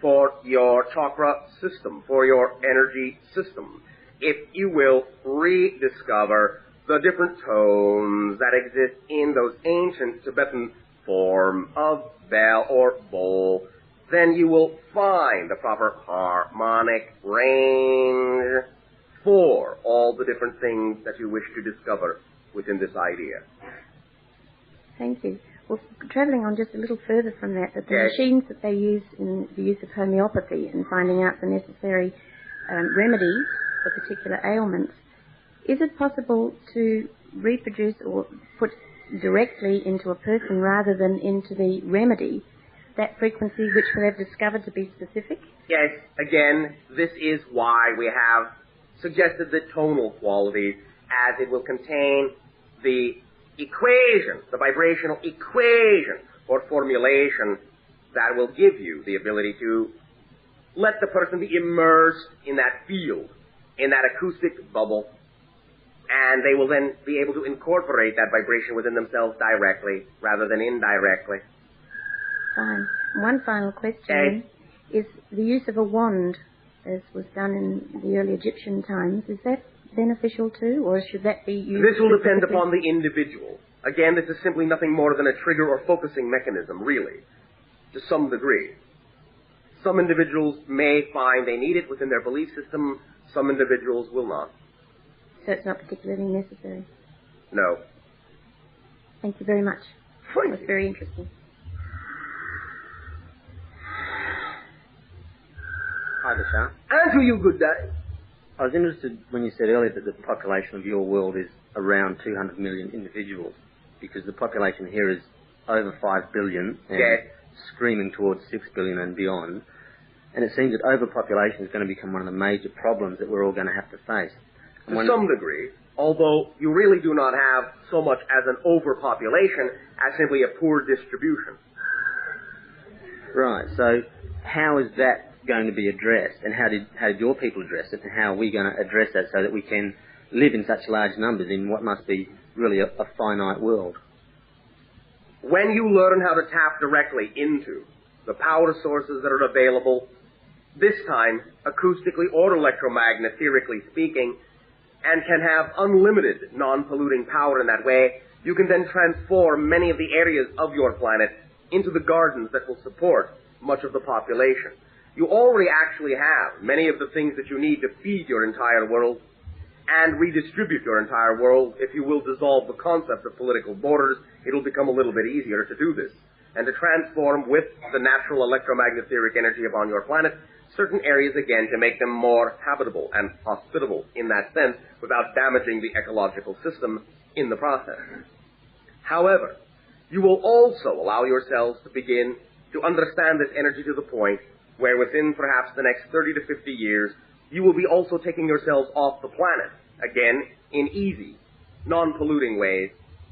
for your chakra system, for your energy system. If you will rediscover the different tones that exist in those ancient Tibetan form of bell or bowl, then you will find the proper harmonic range for all the different things that you wish to discover within this idea. Thank you. Well, travelling on just a little further from that, the machines that they use in the use of homeopathy and finding out the necessary remedies for particular ailments, is it possible to reproduce or put directly into a person rather than into the remedy that frequency which they've discovered to be specific? Yes, again, this is why we have suggested the tonal qualities, as it will contain the equation, the vibrational equation or formulation that will give you the ability to let the person be immersed in that field, in that acoustic bubble, and they will then be able to incorporate that vibration within themselves directly rather than indirectly. Fine. One final question is the use of a wand, as was done in the early Egyptian times, is that beneficial too, or should that be used? This will depend upon the individual. Again, this is simply nothing more than a trigger or focusing mechanism, really, to some degree. Some individuals may find they need it within their belief system, some individuals will not. So it's not particularly necessary? No. Thank you very much. It was very interesting. Hi, Bashar. And to you, good day. I was interested when you said earlier that the population of your world is around 200 million individuals, because the population here is over 5 billion and screaming towards 6 billion and beyond. And it seems that overpopulation is going to become one of the major problems that we're all going to have to face. To some degree, although you really do not have so much as an overpopulation as simply a poor distribution. Right, so how is that going to be addressed, and how did your people address it, and how are we going to address that so that we can live in such large numbers in what must be really a finite world? When you learn how to tap directly into the power sources that are available, this time acoustically or electromagnetically speaking, and can have unlimited non-polluting power in that way, you can then transform many of the areas of your planet into the gardens that will support much of the population. You already actually have many of the things that you need to feed your entire world and redistribute your entire world. If you will dissolve the concept of political borders, it'll become a little bit easier to do this and to transform with the natural electromagnetic energy upon your planet certain areas again to make them more habitable and hospitable in that sense without damaging the ecological system in the process. However, you will also allow yourselves to begin to understand this energy to the point where within perhaps the next 30 to 50 years, you will be also taking yourselves off the planet, again, in easy, non-polluting ways,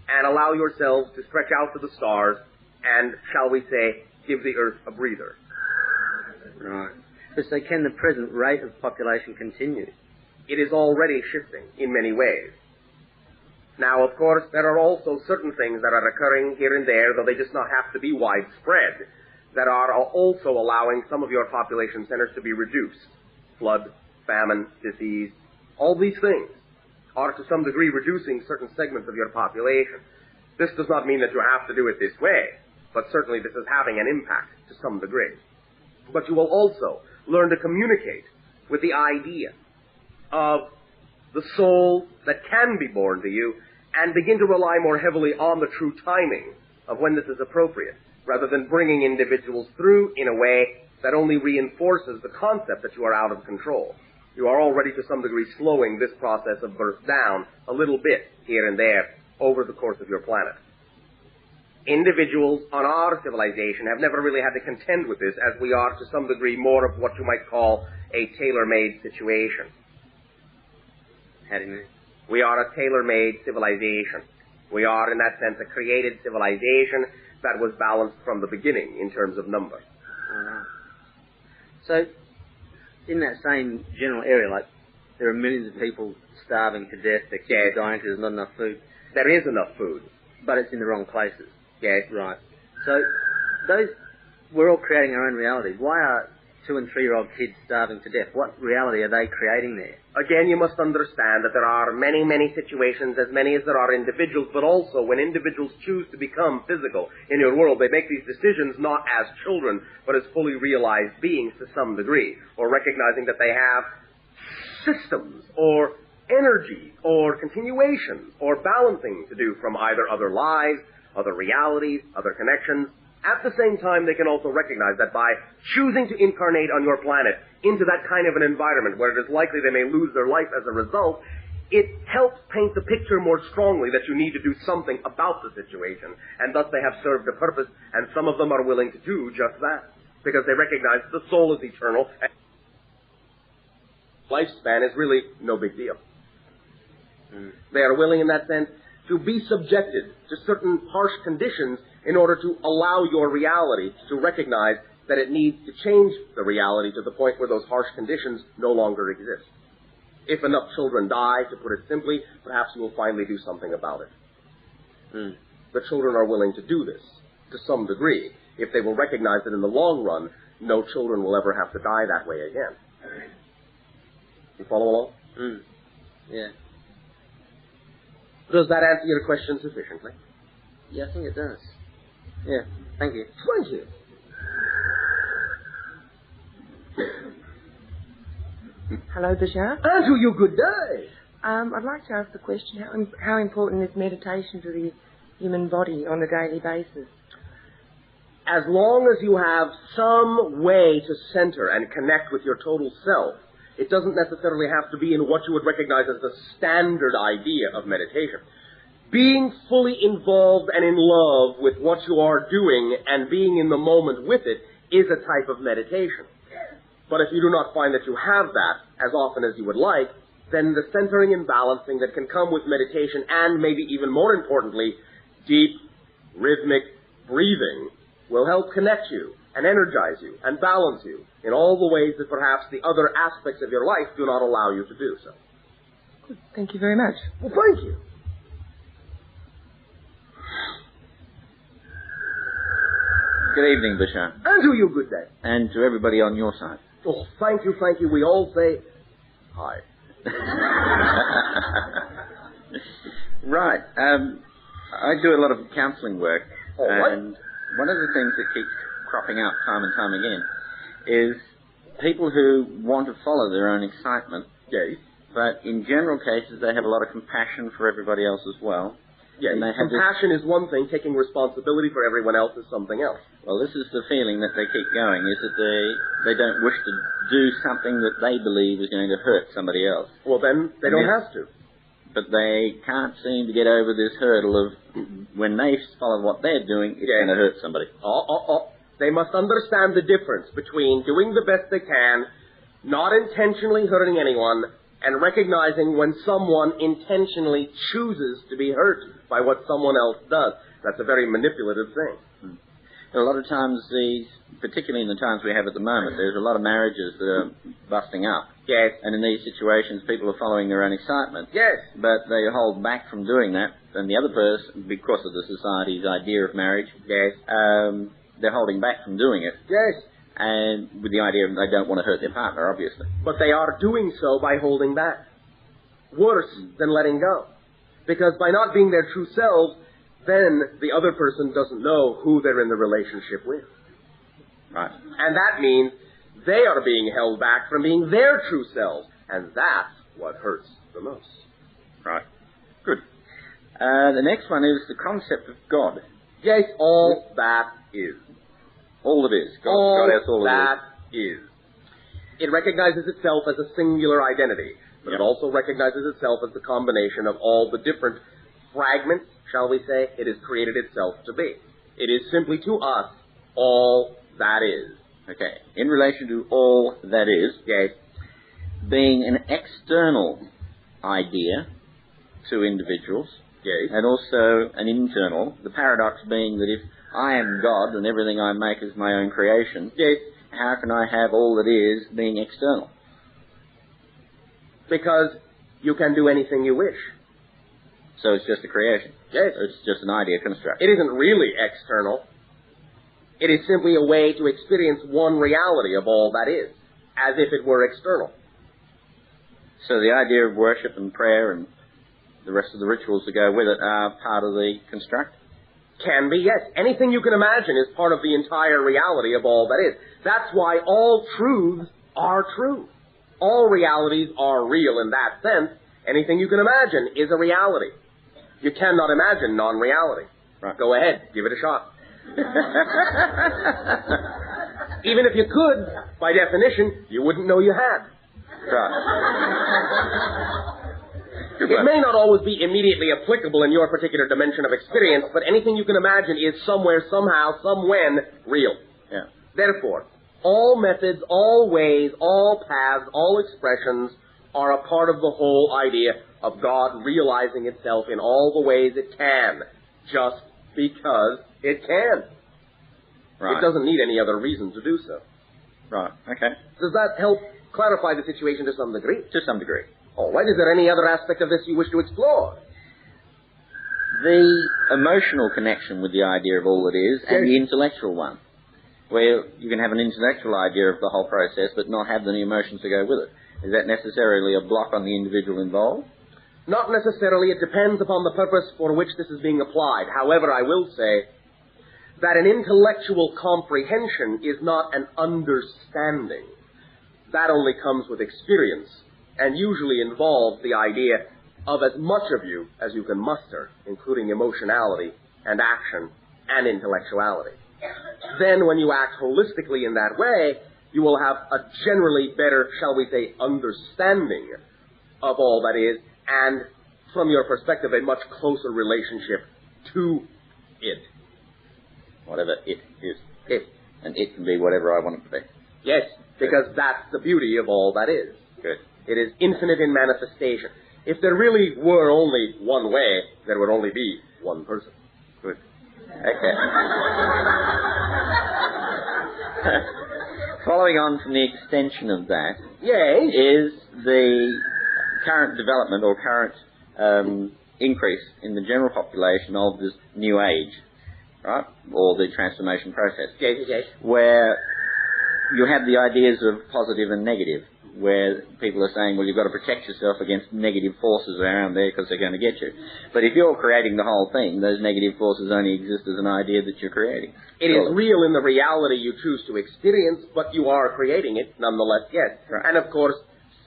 and allow yourselves to stretch out to the stars and, shall we say, give the Earth a breather. Right. So can the present rate of population continue? It is already shifting in many ways. Now, of course, there are also certain things that are occurring here and there, though they just not have to be widespread, that are also allowing some of your population centers to be reduced. Flood, famine, disease, all these things are to some degree reducing certain segments of your population. This does not mean that you have to do it this way, but certainly this is having an impact to some degree. But you will also learn to communicate with the idea of the soul that can be born to you and begin to rely more heavily on the true timing of when this is appropriate, rather than bringing individuals through in a way that only reinforces the concept that you are out of control. You are already to some degree slowing this process of birth down a little bit here and there over the course of your planet. Individuals on our civilization have never really had to contend with this, as we are to some degree more of what you might call a tailor-made situation. How do you mean? We are a tailor-made civilization. We are, in that sense, a created civilization that was balanced from the beginning in terms of number. So, in that same general area, like, there are millions of people starving to death, they're dying because there's not enough food. There is enough food. But it's in the wrong places. Yes. Right. So, we're all creating our own reality. Why are 2- and 3-year-old kids starving to death? What reality are they creating there? Again, you must understand that there are many, many situations, as many as there are individuals, but also when individuals choose to become physical in your world, they make these decisions not as children, but as fully realized beings to some degree, or recognizing that they have systems, or energy, or continuation, or balancing to do from either other lives, other realities, other connections. At the same time, they can also recognize that by choosing to incarnate on your planet into that kind of an environment where it is likely they may lose their life as a result, it helps paint the picture more strongly that you need to do something about the situation, and thus they have served a purpose, and some of them are willing to do just that, because they recognize the soul is eternal, and lifespan is really no big deal. They are willing in that sense to be subjected to certain harsh conditions in order to allow your reality to recognize that it needs to change the reality to the point where those harsh conditions no longer exist. If enough children die, to put it simply, perhaps you will finally do something about it. The children are willing to do this to some degree if they will recognize that in the long run, no children will ever have to die that way again. You follow along? Yeah. Does that answer your question sufficiently? Yeah, I think it does. Yeah, thank you. Thank you. Hello, Bashar. And to you, good day. I'd like to ask the question, how important is meditation to the human body on a daily basis? As long as you have some way to center and connect with your total self, it doesn't necessarily have to be in what you would recognize as the standard idea of meditation. Being fully involved and in love with what you are doing and being in the moment with it is a type of meditation. But if you do not find that you have that as often as you would like, then the centering and balancing that can come with meditation, and maybe even more importantly, deep, rhythmic breathing, will help connect you and energize you and balance you in all the ways that perhaps the other aspects of your life do not allow you to do so. Good. Thank you very much. Well, thank you. Good evening, Bashar. And to you, good day. And to everybody on your side. Oh, thank you, thank you. We all say hi. Right. I do a lot of counselling work. All right. And one of the things that keeps cropping up time and time again is people who want to follow their own excitement. Yes. But in general cases, they have a lot of compassion for everybody else as well. Yes. Compassion is one thing. Taking responsibility for everyone else is something else. Well, this is the feeling that they keep going, is that they don't wish to do something that they believe is going to hurt somebody else. Well, then they don't have to. But they can't seem to get over this hurdle of when they follow what they're doing, it's going to hurt somebody. They must understand the difference between doing the best they can, not intentionally hurting anyone, and recognizing when someone intentionally chooses to be hurt by what someone else does. That's a very manipulative thing. A lot of times particularly in the times we have at the moment, there's a lot of marriages that are busting up. Yes. And in these situations, people are following their own excitement. Yes. But they hold back from doing that, and the other person, because of the society's idea of marriage, yes, they're holding back from doing it. Yes. And with the idea that they don't want to hurt their partner, obviously. But they are doing so by holding back. Worse than letting go. Because by not being their true selves, then the other person doesn't know who they're in the relationship with. Right. And that means they are being held back from being their true selves. And that's what hurts the most. Right. Good. The next one is the concept of God. Yes, all that is. All that is. God has all that is. It recognizes itself as a singular identity, but it also recognizes itself as the combination of all the different fragments, shall we say, it has created itself to be. It is simply to us all that is. Okay. In relation to all that is, being an external idea to individuals, and also an internal, the paradox being that if I am God and everything I make is my own creation, how can I have all that is being external? Because you can do anything you wish. So it's just a creation? Yes. Or it's just an idea construct? It isn't really external. It is simply a way to experience one reality of all that is, as if it were external. So the idea of worship and prayer and the rest of the rituals that go with it are part of the construct? Can be, yes. Anything you can imagine is part of the entire reality of all that is. That's why all truths are true. All realities are real in that sense. Anything you can imagine is a reality. You cannot imagine non-reality. Right. Go ahead, give it a shot. Even if you could, by definition, you wouldn't know you had. Right. It may not always be immediately applicable in your particular dimension of experience, but anything you can imagine is somewhere, somehow, somewhen real. Yeah. Therefore, all methods, all ways, all paths, all expressions are a part of the whole idea of God realizing itself in all the ways it can, just because it can. Right. It doesn't need any other reason to do so. Right, okay. Does that help clarify the situation to some degree? To some degree. All right. Is there any other aspect of this you wish to explore? The emotional connection with the idea of all that is, and the intellectual one, where you can have an intellectual idea of the whole process but not have any emotions to go with it. Is that necessarily a block on the individual involved? Not necessarily. It depends upon the purpose for which this is being applied. However, I will say that an intellectual comprehension is not an understanding. That only comes with experience, and usually involves the idea of as much of you as you can muster, including emotionality and action and intellectuality. Then when you act holistically in that way, you will have a generally better, shall we say, understanding of all that is, and from your perspective, a much closer relationship to it. Whatever it is. It. And it can be whatever I want it to be. Yes, because that's the beauty of all that is. Good. It is infinite in manifestation. If there really were only one way, there would only be one person. Good. Okay. Following on from the extension of that, is the current development or current increase in the general population of this new age, right, or the transformation process, where you have the ideas of positive and negative, where people are saying, well, you've got to protect yourself against negative forces around there because they're going to get you. But if you're creating the whole thing, those negative forces only exist as an idea that you're creating. It is real in the reality you choose to experience, but you are creating it nonetheless, yes. Right. And of course,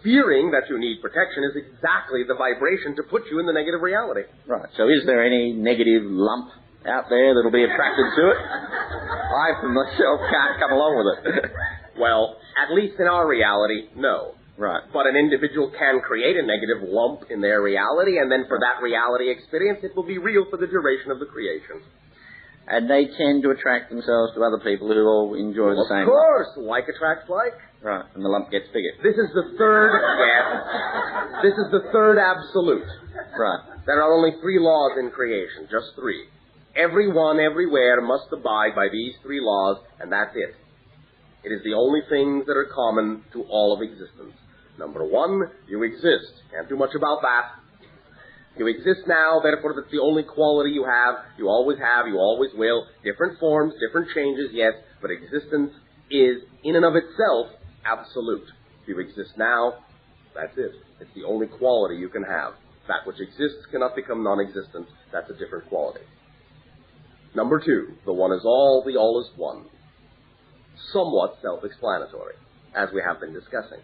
fearing that you need protection is exactly the vibration to put you in the negative reality. Right. So is there any negative lump out there that'll be attracted to it? I, for myself, can't come along with it. Well, at least in our reality, no. Right. But an individual can create a negative lump in their reality, and then for that reality experience, it will be real for the duration of the creation. And they tend to attract themselves to other people who all enjoy the same lump. Of course, like attracts like. Right, and the lump gets bigger. This is the third, this is the third absolute. Right. There are only 3 laws in creation, just 3. Everyone, everywhere must abide by these 3 laws, and that's it. It is the only things that are common to all of existence. Number 1, you exist. Can't do much about that. You exist now, therefore that's the only quality you have, you always will. Different forms, different changes, yes, but existence is, in and of itself, absolute. You exist now, that's it. It's the only quality you can have. That which exists cannot become non-existent. That's a different quality. Number 2, the one is all, the all is one. Somewhat self-explanatory, as we have been discussing.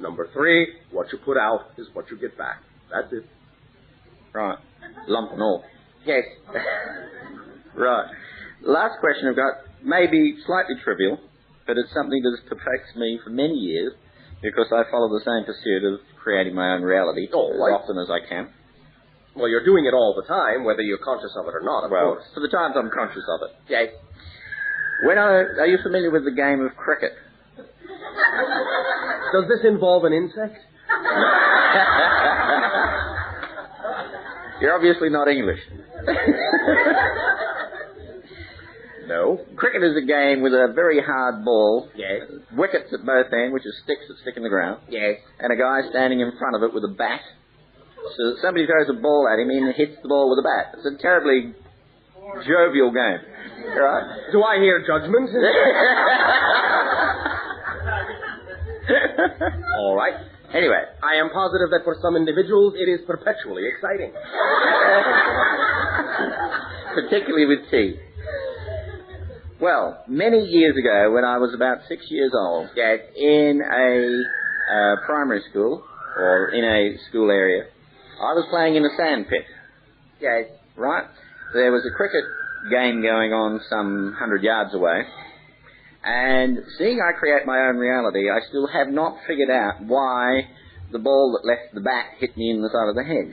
Number 3, what you put out is what you get back. That's it. Right. Lump and all. Yes. Right. Last question I've got may be slightly trivial, but it's something that has perplexed me for many years because I follow the same pursuit of creating my own reality as often as I can. Well, you're doing it all the time, whether you're conscious of it or not, of course. For the times I'm conscious of it. Yes. Are you familiar with the game of cricket? Does this involve an insect? You're obviously not English. No. Cricket is a game with a very hard ball. Yes. Wickets at both ends, which are sticks that stick in the ground. Yes. And a guy standing in front of it with a bat. So that somebody throws a ball at him and he hits the ball with a bat. It's a terribly jovial game. Right? Do I hear judgment? All right. Anyway. I am positive that for some individuals it is perpetually exciting. Particularly with tea. Well, many years ago, when I was about 6 years old, in a primary school, or in a school area, I was playing in a sand pit. Yes. Right? There was a cricket game going on some 100 yards away, and seeing I create my own reality, I still have not figured out why the ball that left the bat hit me in the side of the head.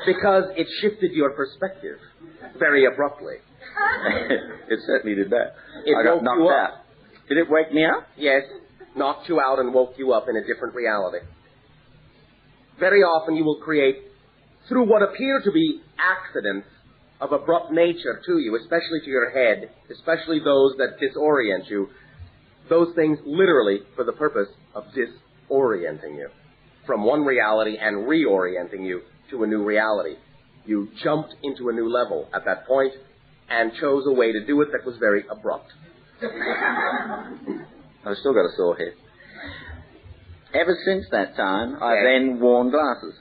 Because it shifted your perspective very abruptly. It certainly did that. I got knocked out. Did it wake me up? Yes. Knocked you out and woke you up in a different reality. Very often you will create, through what appear to be accidents of abrupt nature to you, especially to your head, especially those that disorient you, those things literally for the purpose of disorienting you from one reality and reorienting you to a new reality. You jumped into a new level at that point and chose a way to do it that was very abrupt. I've still got a sore head. Ever since that time, I've then worn glasses.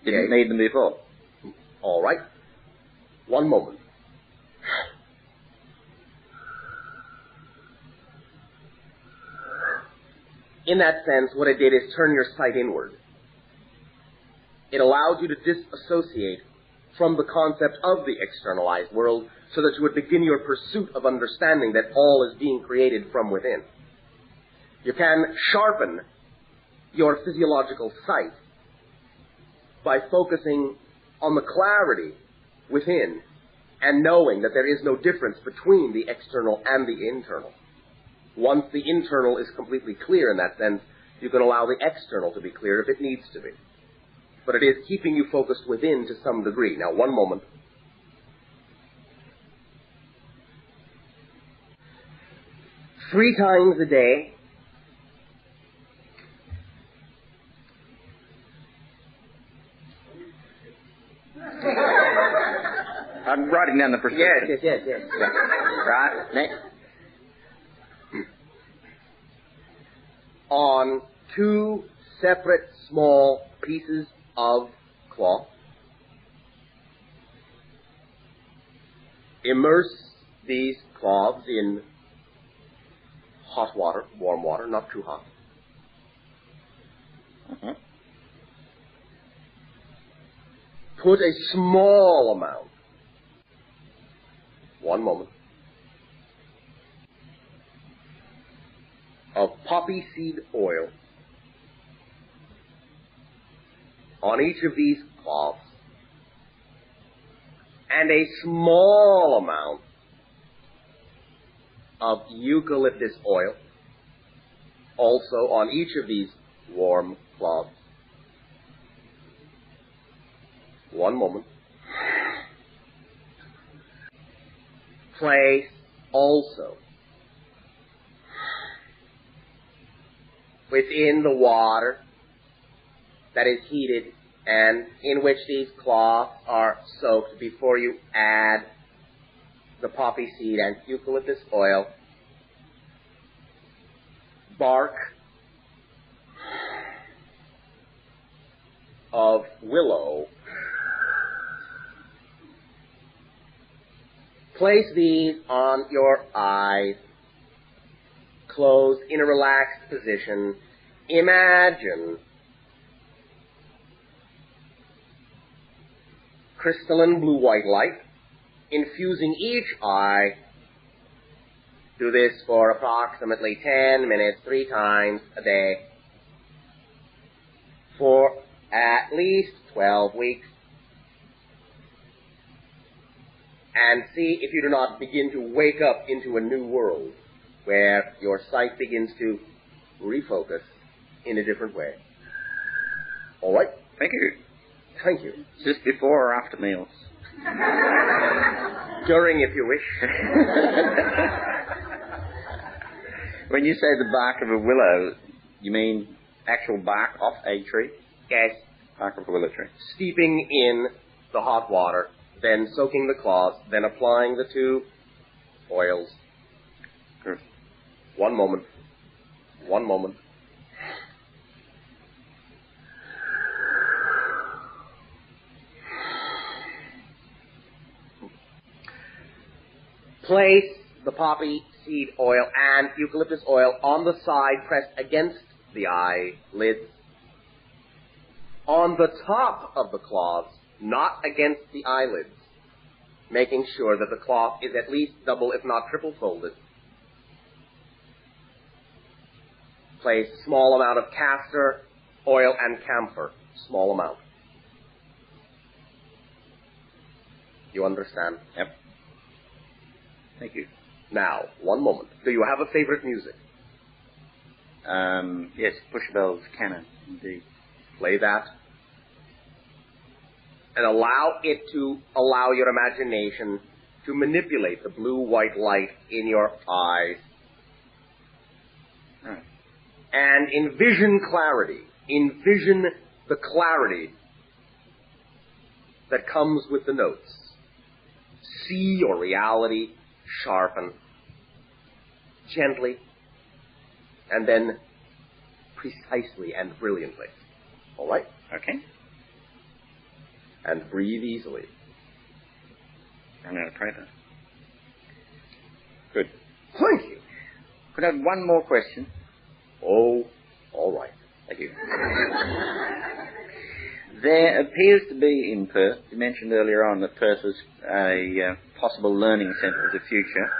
Didn't need them before. All right. One moment. In that sense, what it did is turn your sight inward. It allowed you to disassociate from the concept of the externalized world so that you would begin your pursuit of understanding that all is being created from within. You can sharpen your physiological sight by focusing on the clarity within and knowing that there is no difference between the external and the internal. Once the internal is completely clear in that sense, you can allow the external to be clear if it needs to be. But it is keeping you focused within to some degree. Now, one moment. Three times a day, I'm writing down the prescription. Yes. Right, next. On 2 separate small pieces of cloth, immerse these cloths in hot water, warm water, not too hot. Put a small amount, one moment, of poppy seed oil on each of these cloths, and a small amount of eucalyptus oil also on each of these warm cloths. One moment. Place also within the water that is heated and in which these cloths are soaked before you add the poppy seed and eucalyptus oil, bark of willow. Place these on your eyes, closed in a relaxed position, imagine crystalline blue-white light infusing each eye. Do this for approximately 10 minutes, 3 times a day, for at least 12 weeks. And see if you do not begin to wake up into a new world where your sight begins to refocus in a different way. All right? Thank you. Thank you. Just before or after meals? During, if you wish. When you say the bark of a willow, you mean actual bark off a tree? Yes. Bark of a willow tree. Steeping in the hot water, then soaking the cloth, then applying the 2 oils. Good. One moment. Place the poppy seed oil and eucalyptus oil on the side pressed against the eyelids. On the top of the cloths, not against the eyelids, making sure that the cloth is at least double, if not triple folded. Place small amount of castor oil and camphor, small amount. You understand? Yep. Thank you. Now, one moment. Do you have a favorite music? Yes, Bushabell's Canon, indeed. Play that. And allow your imagination to manipulate the blue-white light in your eyes. Right. And envision clarity. Envision the clarity that comes with the notes. See your reality sharpen gently and then precisely and brilliantly. All right? Okay. And breathe easily. I'm going to try that. Good. Thank you. Could I have one more question? Oh, all right. Thank you. There appears to be in Perth, you mentioned earlier on that Perth is a possible learning centre of the future.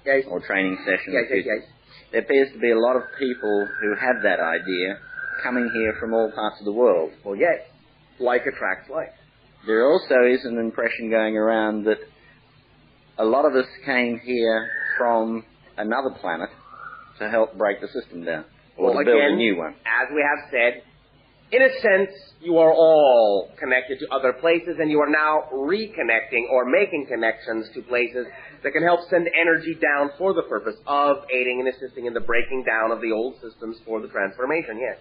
Yes. Or training session. Yes. There appears to be a lot of people who have that idea coming here from all parts of the world. Well, yes. Like attracts like. There also is an impression going around that a lot of us came here from another planet to help break the system down. Or to build a new one. As we have said, in a sense, you are all connected to other places, and you are now reconnecting or making connections to places that can help send energy down for the purpose of aiding and assisting in the breaking down of the old systems for the transformation, yes.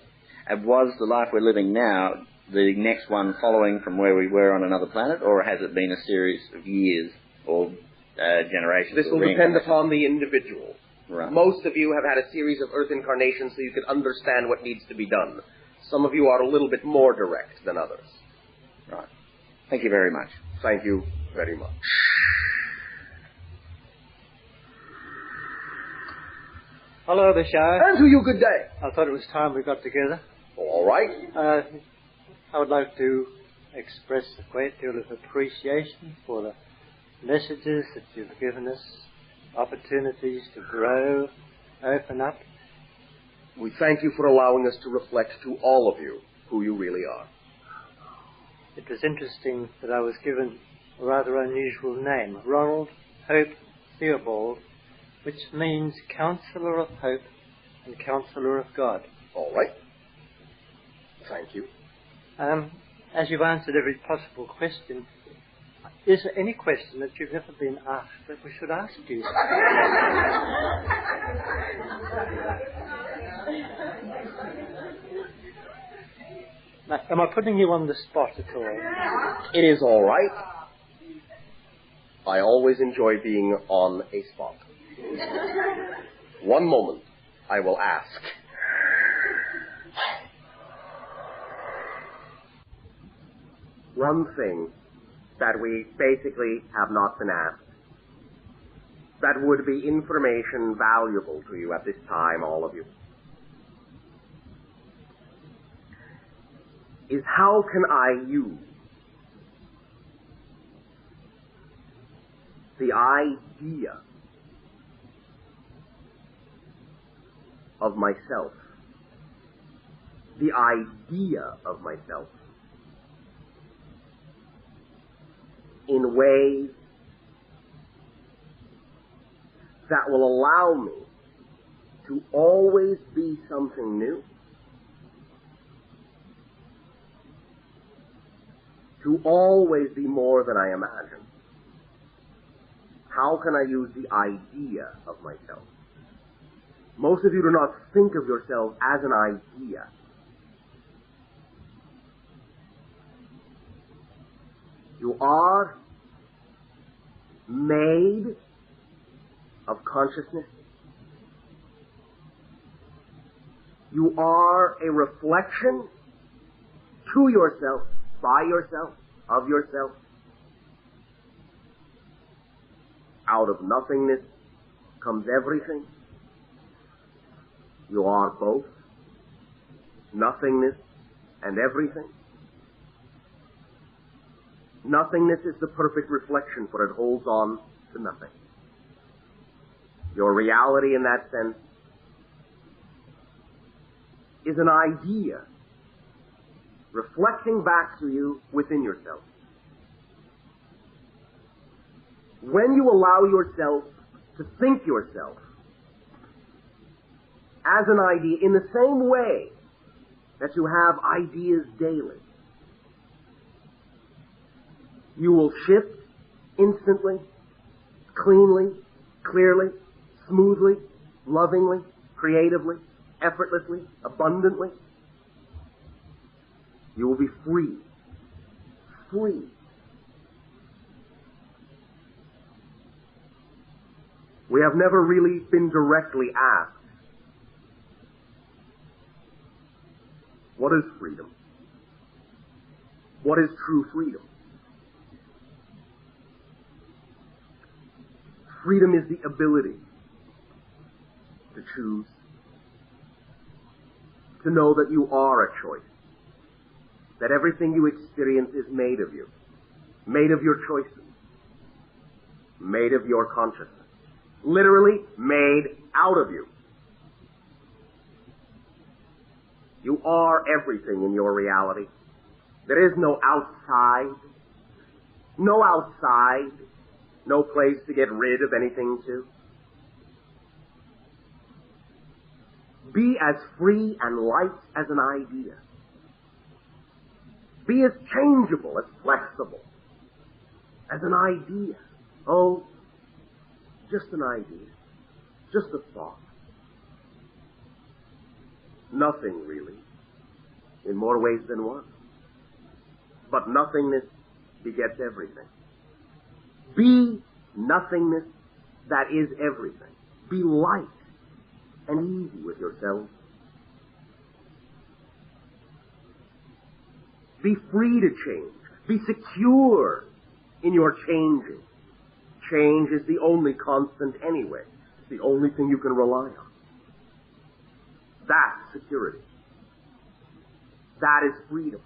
And was the life we're living now the next one following from where we were on another planet, or has it been a series of years or generations? This will depend upon the individual. Right. Most of you have had a series of Earth incarnations so you can understand what needs to be done. Some of you are a little bit more direct than others. Right. Thank you very much. Thank you very much. Hello, Bashar. And to you, good day. I thought it was time we got together. All right. I would like to express a great deal of appreciation for the messages that you've given us, opportunities to grow, open up. We thank you for allowing us to reflect to all of you who you really are. It was interesting that I was given a rather unusual name, Ronald Hope Theobald, which means Counselor of Hope and Counselor of God. All right. Thank you. As you've answered every possible question, is there any question that you've never been asked that we should ask you? Now, am I putting you on the spot at all? It is all right. I always enjoy being on a spot. One moment, I will ask. One thing that we basically have not been asked, that would be information valuable to you at this time, all of you. is how can I use the idea of myself, the idea of myself, in ways that will allow me to always be something new, to always be more than I imagine. How can I use the idea of myself? Most of you do not think of yourselves as an idea. You are made of consciousness. You are a reflection to yourself, by yourself, of yourself. Out of nothingness comes everything. You are both nothingness and everything. Nothingness is the perfect reflection, for it holds on to nothing. Your reality in that sense is an idea reflecting back to you within yourself. When you allow yourself to think yourself as an idea in the same way that you have ideas daily, you will shift instantly, cleanly, clearly, smoothly, lovingly, creatively, effortlessly, abundantly. You will be free. Free. We have never really been directly asked, what is freedom? What is true freedom? Freedom is the ability to choose, to know that you are a choice, that everything you experience is made of you, made of your choices, made of your consciousness, literally made out of you. You are everything in your reality. There is no outside, no place to get rid of anything to. Be as free and light as an idea. Be as changeable, as flexible as an idea. Oh, just an idea. Just a thought. Nothing really, in more ways than one. But nothingness begets everything. Be nothingness that is everything. Be light and easy with yourself. Be free to change. Be secure in your changing. Change is the only constant anyway. It's the only thing you can rely on. That's security. That is freedom.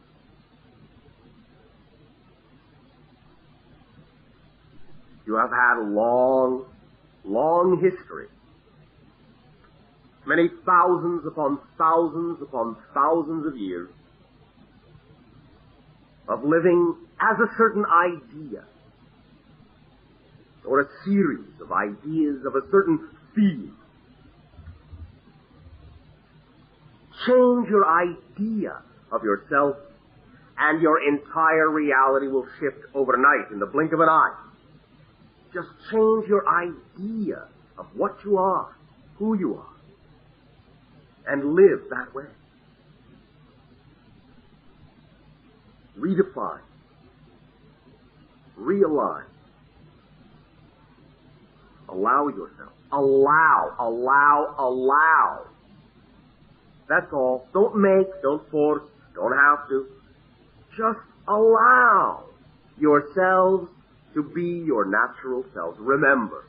You have had a long, long history. Many thousands upon thousands upon thousands of years of living as a certain idea, or a series of ideas of a certain theme. Change your idea of yourself, and your entire reality will shift overnight in the blink of an eye. Just change your idea of what you are, who you are, and live that way. Redefine. Realign. Allow yourself. Allow. That's all. Don't make, don't force, don't have to. Just allow yourselves to be your natural selves. Remember.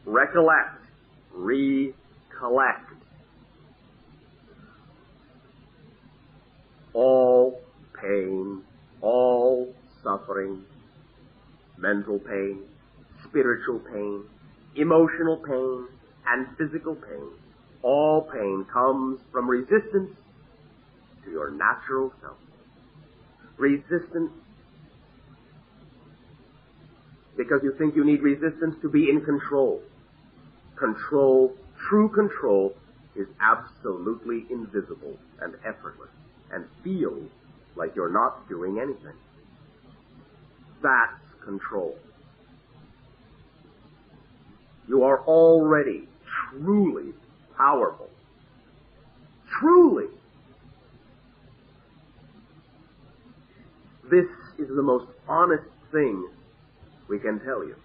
Recollect. Recollect. suffering, mental pain, spiritual pain, emotional pain, and physical pain. All pain comes from resistance to your natural self. Resistance because you think you need resistance to be in control. Control, true control, is absolutely invisible and effortless and feels like you're not doing anything. That's control. You are already truly powerful. Truly. This is the most honest thing we can tell you.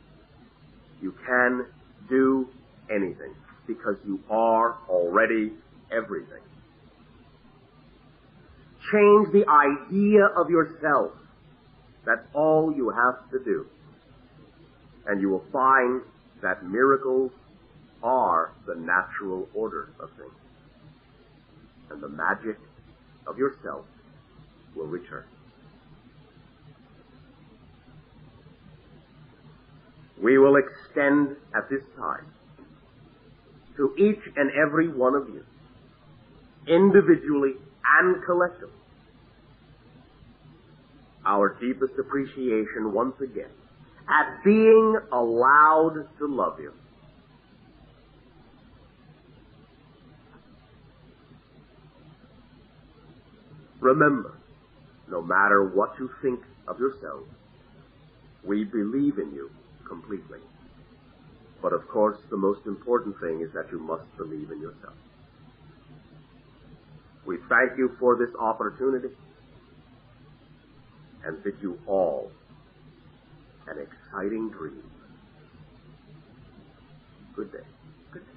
You can do anything because you are already everything. Change the idea of yourself. That's all you have to do. And you will find that miracles are the natural order of things. And the magic of yourself will return. We will extend at this time to each and every one of you, individually and collectively, our deepest appreciation once again at being allowed to love you. Remember, no matter what you think of yourselves, we believe in you completely. But of course, the most important thing is that you must believe in yourself. We thank you for this opportunity and bid you all an exciting dream. Good day. Good day.